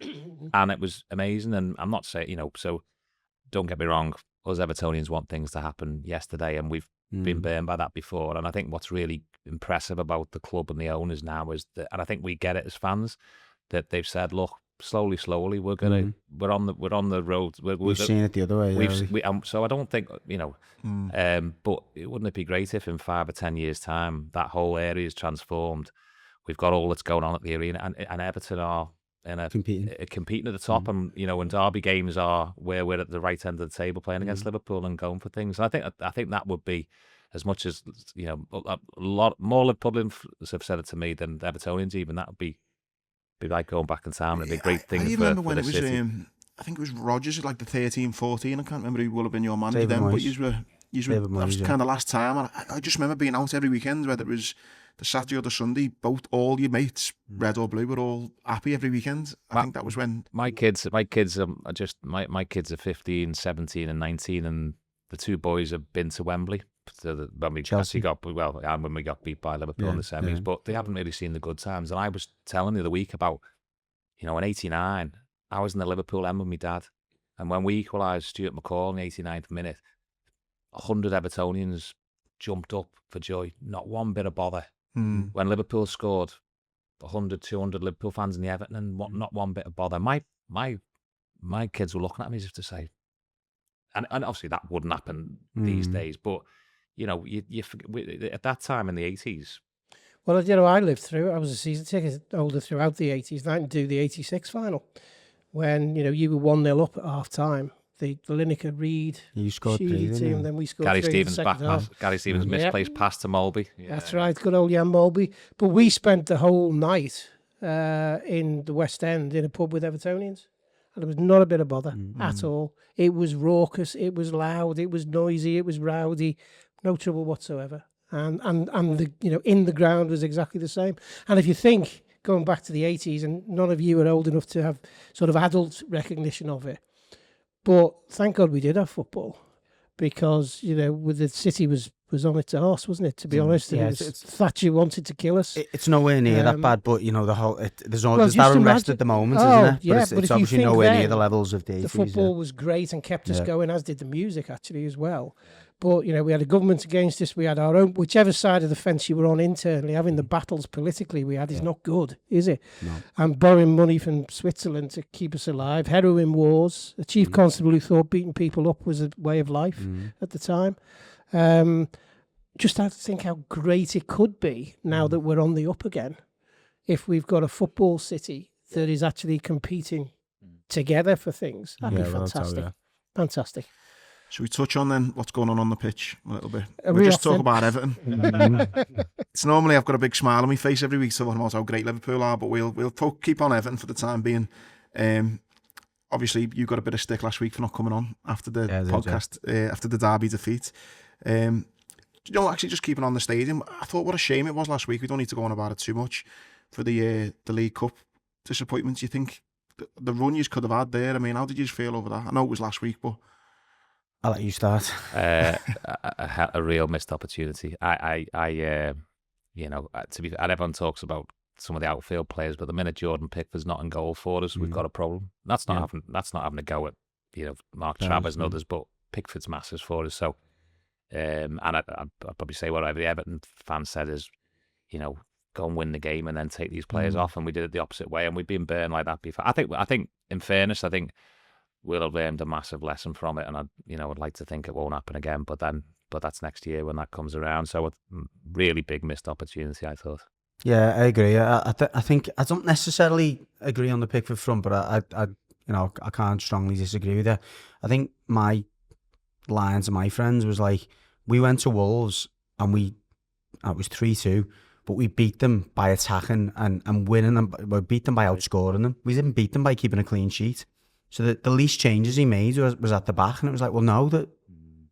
And it was amazing. And I'm not saying, you know, so don't get me wrong, us Evertonians want things to happen yesterday, and we've been burned by that before. And I think what's really impressive about the club and the owners now is that, and I think we get it as fans, that they've said, look, slowly, we're on the road. We've seen it the other way. So I don't think, you know, but wouldn't it be great if in 5 or 10 years' time that whole area is transformed? We've got all that's going on at the arena, and Everton are competing at the top, and you know, when derby games are where we're at the right end of the table playing against Liverpool and going for things. And I think that would be, as much as, you know, a lot more Liverpoolians have said it to me than the Evertonians even. That would be like going back in time. It'd be a great thing. I remember when it was, I think it was Rodgers, like the 13-14. I can't remember who would have been your manager then, but you were that was kind of last time. And I just remember being out every weekend, whether it was the Saturday or the Sunday, all your mates, red or blue, were all happy every weekend. I think that was when my kids are 15, 17 and 19, and the two boys have been to Wembley. When we got beat by Liverpool in the semis, but they haven't really seen the good times. And I was telling the other week about, you know, in '89, I was in the Liverpool end with my dad, and when we equalised, Stuart McCall in the 89th minute, 100 Evertonians jumped up for joy, not one bit of bother. When Liverpool scored, 100, 200 Liverpool fans in the Everton, and not one bit of bother. My kids were looking at me as if to say, and obviously that wouldn't happen these days, but you know, you at that time in the 80s. Well, you know, I lived through. I was a season ticket holder throughout the 80s. And I didn't do the 86 final when, you know, you were 1-0 up at half time. the Lineker Reed You scored Sheedy 3, didn't team. you? Then we scored Gary 3 in the Stevens second half. Gary Stevens misplaced pass to Mulby. That's right, good old Jan Mulby. But we spent the whole night in the West End in a pub with Evertonians. And there was not a bit of bother at all. It was raucous, it was loud, it was noisy, it was rowdy, no trouble whatsoever. And the in the ground was exactly the same. And if you think, going back to the 80s, and none of you are old enough to have sort of adult recognition of it, but thank God we did have football, because with the city was on its arse, wasn't it? To be honest, yeah, Thatcher wanted to kill us. It's nowhere near that bad, but the whole there's just that unrest imagine- at the moment, Oh, isn't it? yeah, But but it's if you obviously think nowhere near then the levels of the the 80s. football was great and kept us Yeah. going, as did the music actually as well. But we had a government against us. We had our own, whichever side of the fence you were on internally, having the battles politically we had is not good, is it? No. And borrowing money from Switzerland to keep us alive. Heroin wars. A chief constable who thought beating people up was a way of life at the time. Just have to think how great it could be now that we're on the up again, if we've got a football city that is actually competing together for things. That'd be Yeah, well, that's how, fantastic. yeah. Fantastic. Should we touch on then what's going on the pitch a little bit? Are We'll we just off talk then? about Everton. It's normally I've got a big smile on my face every week talking about how great Liverpool are, but we'll keep on Everton for the time being. Obviously, you got a bit of stick last week for not coming on after the podcast, after the Derby defeat. Actually just keeping on the stadium, I thought what a shame it was last week. We don't need to go on about it too much for the League Cup disappointments. You think the run you could have had there? I mean, how did you feel over that? I know it was last week, but I'll let you start. A real missed opportunity. To be fair, everyone talks about some of the outfield players, but the minute Jordan Pickford's not in goal for us, we've got a problem. That's not having a go at Mark Travers and others, but Pickford's massive for us. So, and I'd probably say what every Everton fan said is, go and win the game and then take these players off, and we did it the opposite way, and we've been burned like that before. I think in fairness, we'll have learned a massive lesson from it, and I'd like to think it won't happen again. But that's next year when that comes around. So a really big missed opportunity, I thought. Yeah, I agree. I think I don't necessarily agree on the Pickford front, but I can't strongly disagree with you. I think my line to my friends was like, we went to Wolves and it was 3-2, but we beat them by attacking and winning them. We beat them by outscoring them. We didn't beat them by keeping a clean sheet. So the least changes he made was at the back, and it was like, well, no, that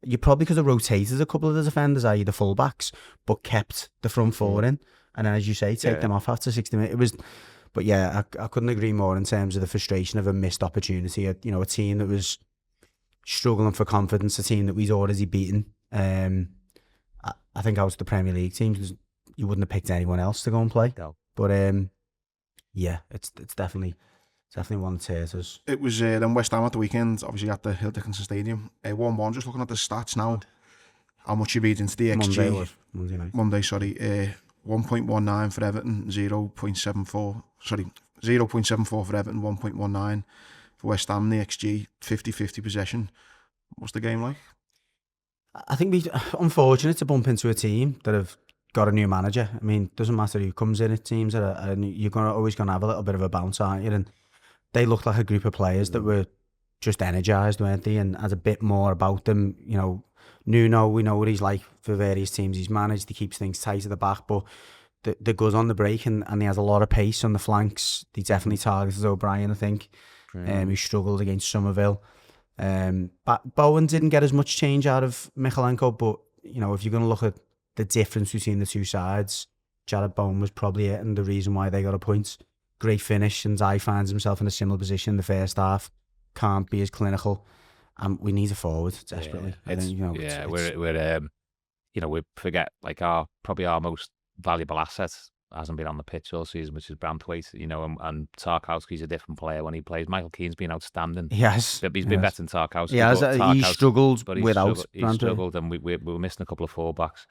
you probably could have rotated a couple of the defenders, i.e. the fullbacks, but kept the front four in, and then, as you say, take them off after 60 minutes. But yeah, I couldn't agree more in terms of the frustration of a missed opportunity. A team that was struggling for confidence, a team that we'd already beaten. I think out of the Premier League teams, you wouldn't have picked anyone else to go and play. No. But yeah, it's definitely one that tears us. it was then West Ham at the weekend, obviously at the Hill Dickinson Stadium. 1-1, just looking at the stats now, how much you read into the XG. Monday night. Monday, sorry. 1.19 for Everton, 0.74. Sorry, 0.74 for Everton, 1.19 for West Ham. The XG, 50-50 possession. What's the game like? I think we unfortunate to bump into a team that have got a new manager. I mean, it doesn't matter who comes in. It seems that you're always going to have a little bit of a bounce, aren't you? And they looked like a group of players that were just energised, weren't they? And had a bit more about them. Nuno, we know what he's like for various teams he's managed. He keeps things tight at the back, but they're good on the break, and he has a lot of pace on the flanks. He definitely targeted O'Brien, I think, who struggled against Somerville. But Bowen didn't get as much change out of Michalenko, but if you're going to look at the difference between the two sides, Jared Bowen was probably it, and the reason why they got a point. Great finish, and Zai finds himself in a similar position in the first half. Can't be as clinical, and we need a forward desperately. We forget our most valuable asset hasn't been on the pitch all season, which is Branthwaite, and Tarkowski's a different player when he plays. Michael Keane's been outstanding. Yes. He's been better than Tarkowski. He struggled but without he struggled, and we were missing a couple of fullbacks.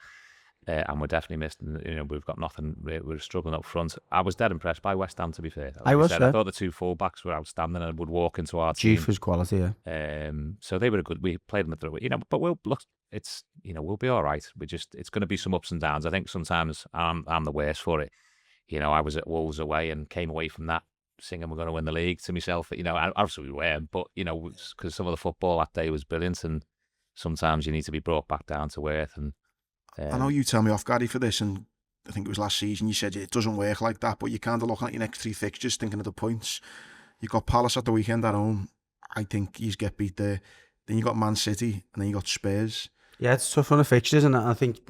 And we're definitely missing, we've got nothing, we're struggling up front. I was dead impressed by West Ham, to be fair. I thought the two fullbacks were outstanding and would walk into our team. Chief was quality, yeah. So they were we played them through it, but we'll look, it's, we'll be all right. It's going to be some ups and downs. I think sometimes I'm the worst for it. I was at Wolves away and came away from that singing "We're going to win the league" to myself. You know, obviously we weren't, but you know, because some of the football that day was brilliant, and sometimes you need to be brought back down to earth. And I know you tell me off, Gary, for this, and I think it was last season. You said it doesn't work like that, but you're kind of looking at your next 3 fixtures, thinking of the points. You got Palace at the weekend at home. I think he's get beat there. Then you got Man City, and then you got Spurs. Yeah, it's tough on the fixtures, and I think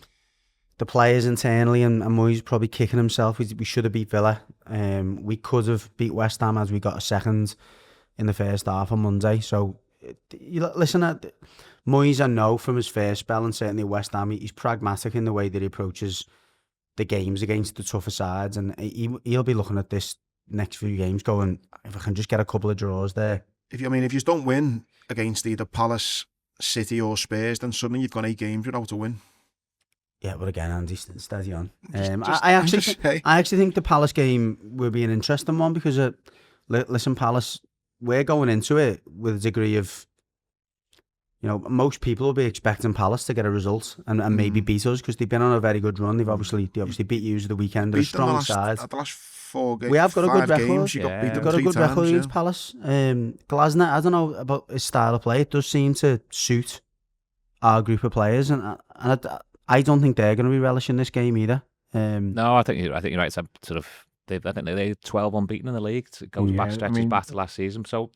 the players internally and Moyes probably kicking himself. We should have beat Villa. We could have beat West Ham as we got a second in the first half on Monday. So, listen, Moyes, I know from his first spell, and certainly West Ham, he's pragmatic in the way that he approaches the games against the tougher sides, and he'll be looking at this next few games going, if I can just get a couple of draws there. If you don't win against either Palace, City or Spurs, then suddenly you've got 8 games without a win. Yeah, but again, Andy, steady on. I actually think the Palace game will be an interesting one because, listen, Palace, we're going into it with a degree of, you know, most people will be expecting Palace to get a result and maybe beat us because they've been on a very good run. They obviously beat you the weekend. They're a strong side. The last 4 games, we have got a good record. Games, you got beat them 3 got a good times, record against Palace. Glasner, I don't know about his style of play. It does seem to suit our group of players, and I don't think they're going to be relishing this game either. No, I think you're right. It's a sort of I think they're 12 unbeaten in the league. It goes back stretches back to last season. So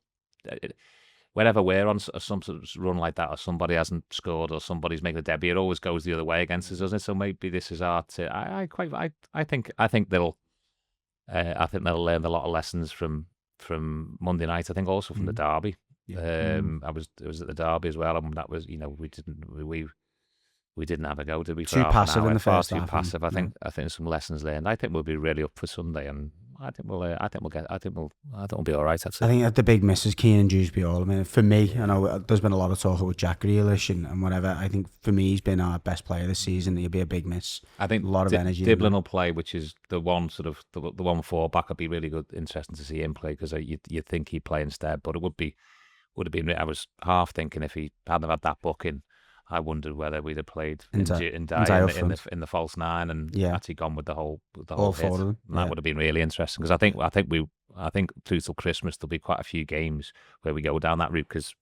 whenever we're on some sort of run like that, or somebody hasn't scored, or somebody's making a debut, it always goes the other way against us, doesn't it? So maybe this is our. I think they'll learn a lot of lessons from Monday night. I think also from the derby. I was at the derby as well, and that was, you know, we didn't have a go, did we? Too passive in the first half. Too passive. I think some lessons learned. I think we'll be really up for Sunday, and I think we'll be all right. Actually, I think the big miss is Keenan Dewsbury. I mean, for me, I know there's been a lot of talk about Jack Grealish and whatever. I think for me, he's been our best player this season. He'll be a big miss. I think a lot of energy. Diblin will play, which is the one sort of the one fullback. Would be really good, interesting to see him play because you'd think he'd play instead, but it would have been. I was half thinking if he hadn't had that booking, I wondered whether we'd have played in the false 9 and actually gone with the whole hit. And that would have been really interesting because I think through till Christmas there'll be quite a few games where we go down that route because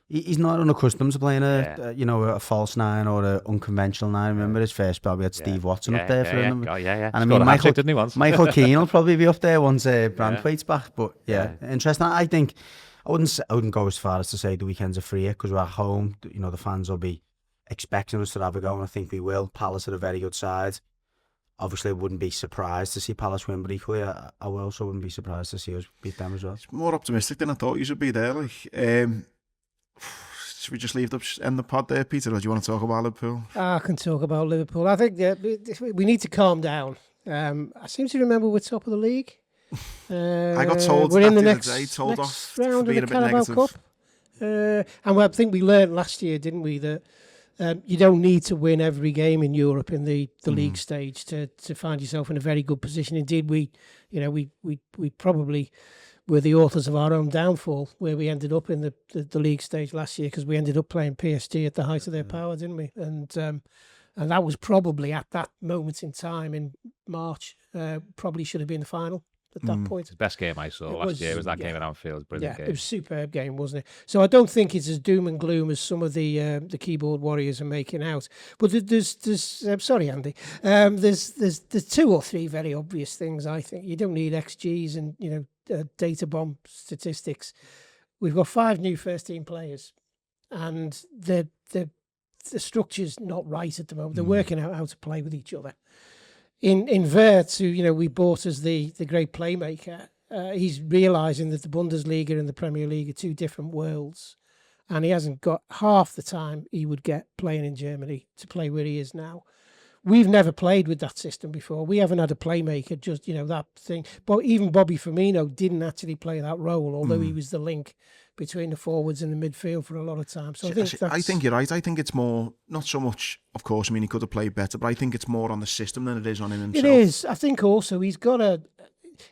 he's not unaccustomed to playing a false 9 or an unconventional 9. Remember his first spell, we had Steve Watson up there for him. And I mean, Michael Keane will probably be up there once Brandtwaite's back. But interesting. I think. I wouldn't go as far as to say the weekends are free because we're at home. You know, the fans will be expecting us to have a go, and I think we will. Palace are a very good side. Obviously, I wouldn't be surprised to see Palace win, but equally, I also wouldn't be surprised to see us beat them as well. It's more optimistic than I thought you should be there. Like, should we just end the pod there, Peter, or do you want to talk about Liverpool? I can talk about Liverpool. I think we need to calm down. I seem to remember we're top of the league. I got told we're in the next round of the Carabao Cup. And I think we learned last year, didn't we, that you don't need to win every game in Europe in the league stage to find yourself in a very good position. Indeed, we probably were the authors of our own downfall, where we ended up in the league stage last year because we ended up playing PSG at the height of their power, didn't we? And that was probably at that moment in time in March, probably should have been the final. At that point, the best game I saw last year was that game at Anfield. Brilliant game. It was a superb game, wasn't it? So I don't think it's as doom and gloom as some of the keyboard warriors are making out. But there's sorry, Andy. There's 2 or 3 very obvious things. I think you don't need XGs and data bomb statistics. We've got 5 new first team players, and the structure's not right at the moment. They're working out how to play with each other. In Wirtz, who we bought as the great playmaker, he's realising that the Bundesliga and the Premier League are 2 different worlds, and he hasn't got half the time he would get playing in Germany to play where he is now. We've never played with that system before. We haven't had a playmaker, just that thing. But even Bobby Firmino didn't actually play that role, although he was the link between the forwards and the midfield for a lot of time. So I think you're right. I think it's more, not so much, of course, I mean, he could have played better, but I think it's more on the system than it is on him himself. It is. I think also he's got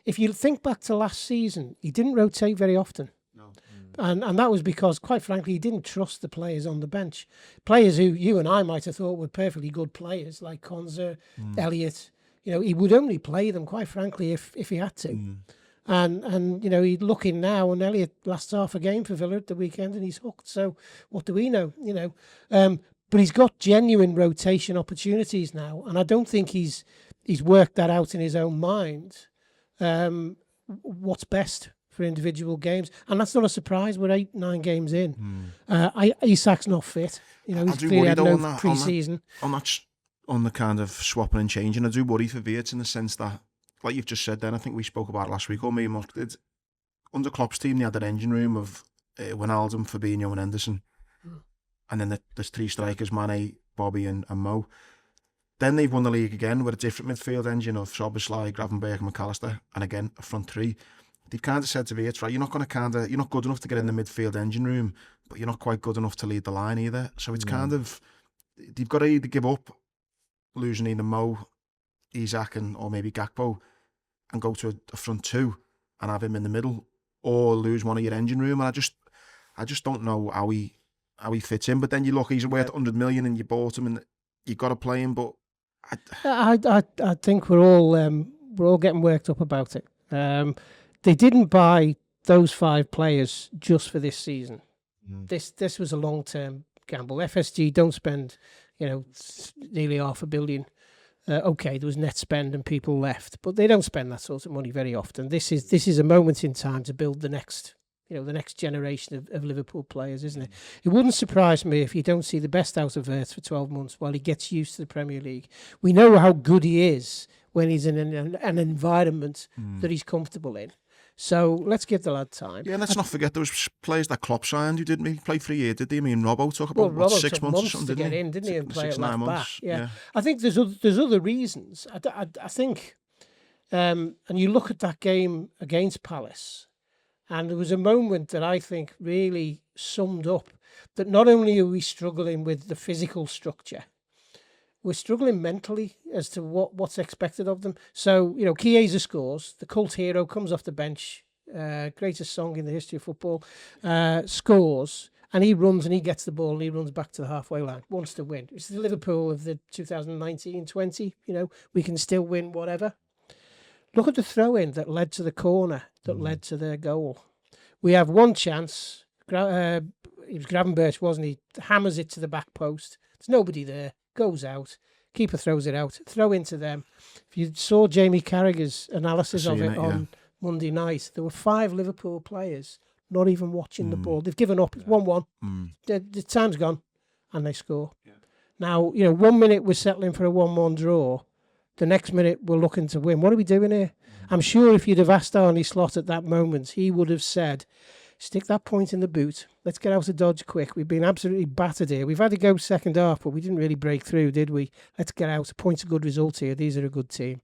if you think back to last season, he didn't rotate very often. No. And that was because, quite frankly, he didn't trust the players on the bench. Players who you and I might have thought were perfectly good players, like Konza, Elliott. He would only play them, quite frankly, if he had to. And he's looking now, and Elliott lasts half a game for Villa at the weekend, and he's hooked. So what do we know? But he's got genuine rotation opportunities now, and I don't think he's worked that out in his own mind. What's best for individual games, and that's not a surprise. We're 8-9 games in. Isak's not fit. He's clearly had no pre-season. On the kind of swapping and changing, I do worry for Wirtz in the sense that, like you've just said then, I think we spoke about it last week, or me and Mark did, under Klopp's team, they had an engine room of Wijnaldum, Fabinho and Henderson. And then there's 3 strikers, Mane, Bobby and Mo. Then they've won the league again with a different midfield engine of Szoboszlai, Gravenberch and McAllister, and again, a front 3. They've kind of said to Wirtz, right, you're not good enough to get in the midfield engine room, but you're not quite good enough to lead the line either. So it's kind of, they've got to either give up losing either Mo, Isak or maybe Gakpo and go to a front 2 and have him in the middle, or lose one of your engine room. And I just don't know how he fits in. But then you look, he's worth 100 million and you bought him and you got to play him. But I think we're all getting worked up about it. They didn't buy those 5 players just for this season. This was a long-term gamble. FSG don't spend nearly $500 million. Okay, there was net spend and people left, but they don't spend that sort of money very often. This is a moment in time to build the next generation of Liverpool players, isn't it? It wouldn't surprise me if you don't see the best out of Wirtz for 12 months while he gets used to the Premier League. We know how good he is when he's in an environment that he's comfortable in. So let's give the lad time. Yeah, and let's not forget those players that Klopp signed who didn't play for a year, did they? I mean, Robbo took about 6 months or something, to get in, didn't he? And play at left back. Yeah. Yeah. I think there's other reasons. I think, and you look at that game against Palace, and there was a moment that I think really summed up that not only are we struggling with the physical structure, we're struggling mentally as to what's expected of them. So, Chiesa scores, the cult hero comes off the bench, greatest song in the history of football, scores, and he runs and he gets the ball and he runs back to the halfway line, wants to win. It's the Liverpool of the 2019-20, we can still win whatever. Look at the throw-in that led to the corner, that led to their goal. We have one chance, it was Gravenberch, wasn't he? Hammers it to the back post. There's nobody there. Goes out, keeper throws it out, throw into them. If you saw Jamie Carragher's analysis of it on Monday night, there were 5 Liverpool players not even watching the ball. They've given up. It's 1-1. The time's gone, and they score. Yeah. Now, 1 minute we're settling for a 1-1 draw. The next minute we're looking to win. What are we doing here? I'm sure if you'd have asked Arnie Slot at that moment, he would have said, stick that point in the boot. Let's get out of Dodge quick. We've been absolutely battered here. We've had to go second half, but we didn't really break through, did we? Let's get out. A point's a good result here. These are a good team.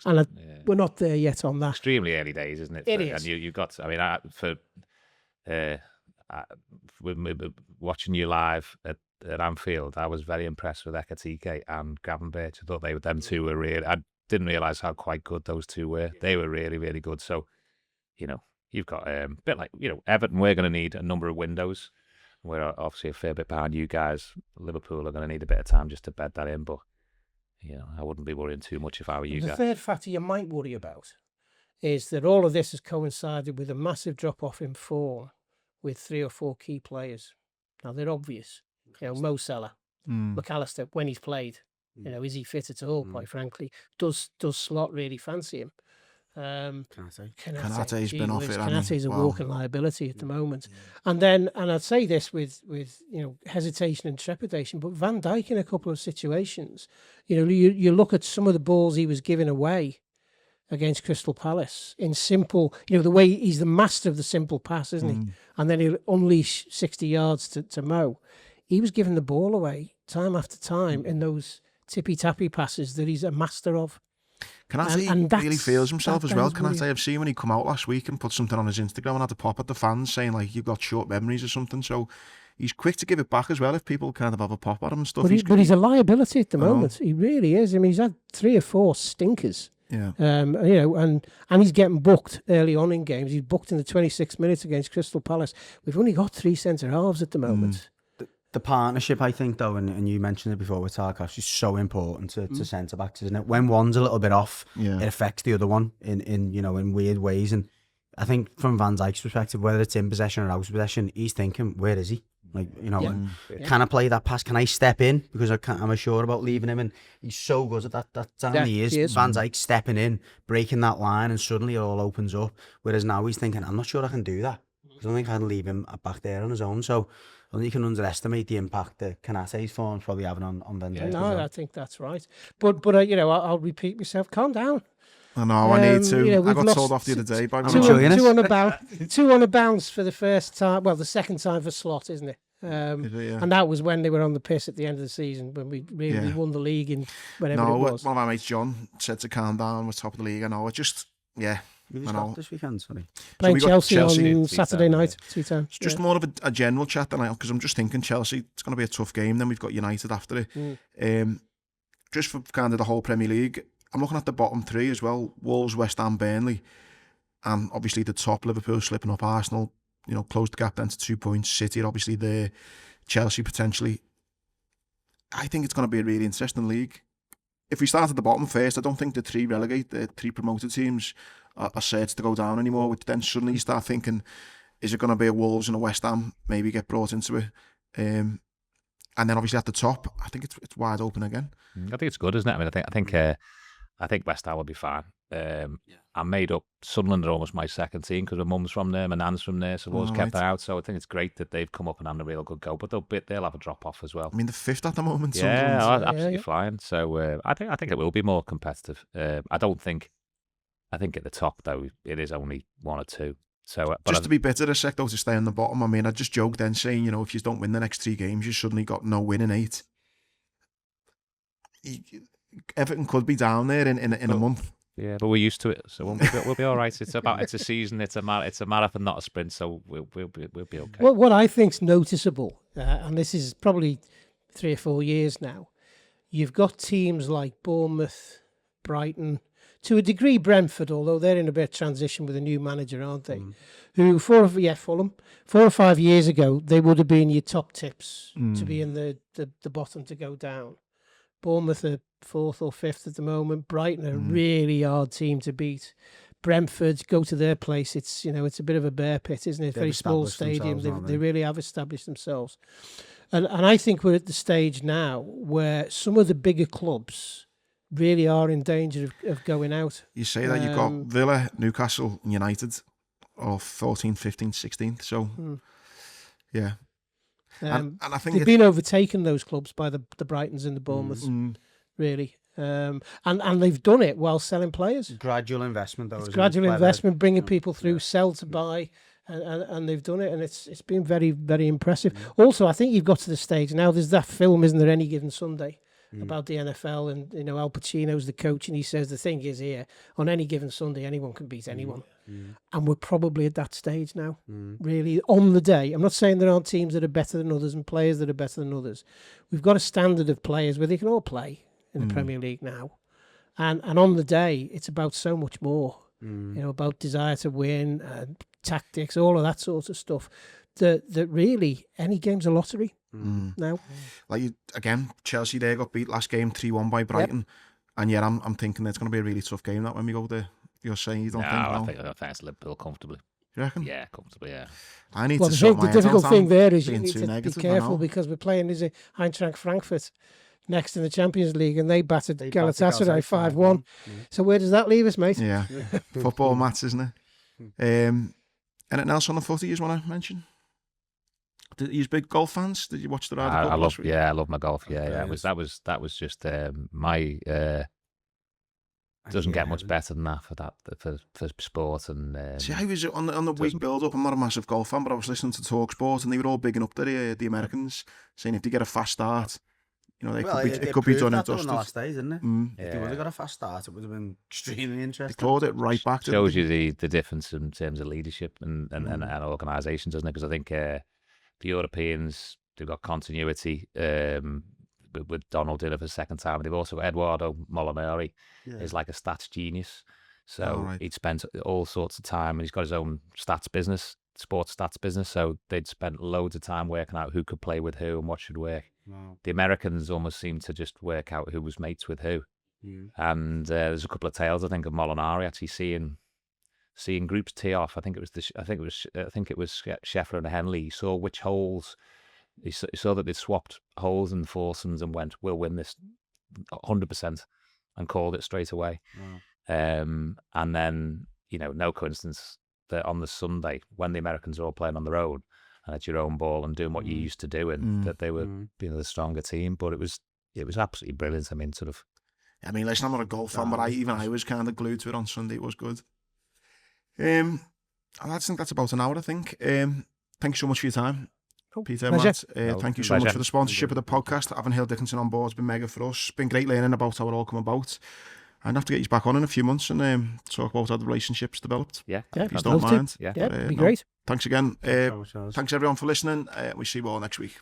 We're not there yet on that. Extremely early days, isn't it? It is. And you've got, watching you live at Anfield, I was very impressed with Ekitike and Gravenberch. I thought them two were really, I didn't realise how quite good those two were. They were really, really good. So, you've got a bit like, Everton, we're going to need a number of windows. We're obviously a fair bit behind you guys. Liverpool are going to need a bit of time just to bed that in. But, I wouldn't be worrying too much if I were you guys. The third factor you might worry about is that all of this has coincided with a massive drop-off in form with 3 or 4 key players. Now, they're obvious. Mo Salah, McAllister, when he's played, is he fit at all, quite frankly? Does Slot really fancy him? Konate's been off it. Konate's a walking liability at the moment. And I'd say this with hesitation and trepidation, but Van Dijk in a couple of situations, you look at some of the balls he was giving away against Crystal Palace in simple, the way he's the master of the simple pass, isn't he? And then he'll unleash 60 yards to Mo. He was giving the ball away time after time in those tippy-tappy passes that he's a master of. Konate really feels himself as well. Konate, I've seen when he come out last week and put something on his Instagram and had to pop at the fans saying, like, you've got short memories or something. So he's quick to give it back as well if people kind of have a pop at him and stuff. But he's a liability at the moment. He really is. I mean, he's had 3 or 4 stinkers. Yeah. And he's getting booked early on in games. He's booked in the 26 minutes against Crystal Palace. We've only got 3 centre halves at the moment. The partnership, I think, though, and you mentioned it before with Tarkowski, is so important to centre backs, isn't it? When one's a little bit off, it affects the other one in weird ways. And I think from Van Dijk's perspective, whether it's in possession or out of possession, he's thinking, where is he? Like, can I play that pass? Can I step in? Because I'm unsure about leaving him. And he's so good at that time. Yeah, he is. Van Dijk stepping in, breaking that line, and suddenly it all opens up. Whereas now he's thinking, I'm not sure I can do that. I don't think I can leave him back there on his own. So I don't think you can underestimate the impact that Konaté's form's probably having on Van Dijk. No, I think that's right. But I'll repeat myself. Calm down. I know, I need to. I got lost told off the other day by two on a bounce for the first time. Well, the second time for Slot, isn't it? And that was when they were on the piss at the end of the season when we really won the league in whenever it was. One of my mates, John, said to calm down. We're top of the league. I know. It just, Who's got this weekend? Sorry, playing Chelsea on Saturday night, 2 times. It's just more of a general chat than because I'm just thinking Chelsea. It's going to be a tough game. Then we've got United after it. Just for kind of the whole Premier League, I'm looking at the bottom 3 as well: Wolves, West Ham, Burnley, and obviously the top, Liverpool slipping up. Arsenal, closed the gap then to 2 points. City, obviously there. Chelsea potentially. I think it's going to be a really interesting league. If we start at the bottom first, I don't think the 3 promoted teams are set to go down anymore, which then suddenly you start thinking, is it going to be a Wolves and a West Ham maybe get brought into it? And then obviously at the top, I think it's wide open again. I think it's good, isn't it? I mean, I think West Ham will be fine. I made up Sunderland are almost my second team because my mum's from there, my nan's from there, so I've always kept her out. So I think it's great that they've come up and had a real good go, but they'll have a drop off as well. I mean, the 5th at the moment. Yeah, absolutely flying. So I think it will be more competitive. I think at the top though, it is only 1 or 2. So just to be bitter a sec though to stay on the bottom. I mean, I just joked then saying, if you don't win the next 3 games, you suddenly got no win in 8. Everton could be down there in a month. Yeah, but we're used to it, so we'll be all right. It's a season, it's a marathon, not a sprint. So we'll be okay. Well, what I think's noticeable, and this is probably 3 or 4 years now, you've got teams like Bournemouth, Brighton, to a degree Brentford, although they're in a bit of transition with a new manager, aren't they? Who Fulham 4 or 5 years ago they would have been your top tips to be in the bottom to go down. Bournemouth are 4th or 5th at the moment. Brighton are a really hard team to beat. Brentford, go to their place. It's it's a bit of a bear pit, isn't it? Very small stadium. They really have established themselves. And I think we're at the stage now where some of the bigger clubs really are in danger of going out. You say that you've got Villa, Newcastle, and United, all 14th, 15th, 16th. So, yeah. And I think they've been overtaken, those clubs, by the Brightons and the Bournemouths, really. And they've done it while selling players. Gradual investment, though. It's gradual investment, bringing people through, sell to buy, and they've done it, and it's been very, very impressive. Also, I think you've got to the stage now. There's that film, isn't there, Any Given Sunday, about the NFL, and Al Pacino's the coach, and he says the thing is here, on any given Sunday, anyone can beat anyone. And we're probably at that stage now, really, on the day. I'm not saying there aren't teams that are better than others and players that are better than others. We've got a standard of players where they can all play in the Premier League now. And on the day, it's about so much more, about desire to win, tactics, all of that sort of stuff, that really any game's a lottery now. Like, again, Chelsea there got beat last game 3-1 by Brighton. And yet I'm thinking it's going to be a really tough game that when we go there. You're saying you don't think? I think it's Liverpool comfortably. You reckon? Yeah, comfortably, yeah. I need to sort my the difficult thing there is you being need too to negative, be careful because we're playing Eintracht Frankfurt next in the Champions League, and they battered Galatasaray 5-1. So where does that leave us, mate? Yeah, football maths, isn't it? Anything else on the footy you want to mention? Are you big golf fans? Did you watch the Ryder Cup last week? Yeah, I love my golf. Yeah. That was just my. Doesn't get much better than that for sport and. See, I was on the week build up. I'm not a massive golf fan, but I was listening to Talk Sport, and they were all bigging up the Americans, saying if they get a fast start, it could be done and dusted. Last days, isn't it? If they would have got a fast start, it would have been extremely interesting. They clawed it right back. Shows you the difference in terms of leadership and organisations, doesn't it? Because I think the Europeans, they've got continuity. With Donald in it for the second time. They've also Eduardo Molinari is like a stats genius. So he'd spent all sorts of time, and he's got his own stats business. sports stats business, so they'd spent loads of time working out who could play with who and what should work. Wow. The Americans almost seemed to just work out who was mates with who. And there's a couple of tales, I think, of Molinari actually seeing groups tee off. I think it was Scheffler and Henley. He saw which holes. He saw that they'd swapped holes in the foursomes and went, "We'll win this 100%," and called it straight away. Wow. And then, no coincidence that on the Sunday, when the Americans are all playing on their own and it's your own ball and doing what you used to do, and that they were the stronger team. But it was absolutely brilliant. I mean, listen, I'm not a golf fan, but I was kind of glued to it on Sunday. It was good. I think that's about an hour, I think. Thank you so much for your time. Cool. Peter, Pleasure. Matt, thank you so much for the sponsorship of the podcast. Having Hill Dickinson on board has been mega for us. It's been great learning about how it all come about. I'd have to get you back on in a few months and talk about how the relationship's developed. Yeah, if you don't mind. Yeah, it'd be great. Thanks again. Sure. Thanks everyone for listening. We see you all next week.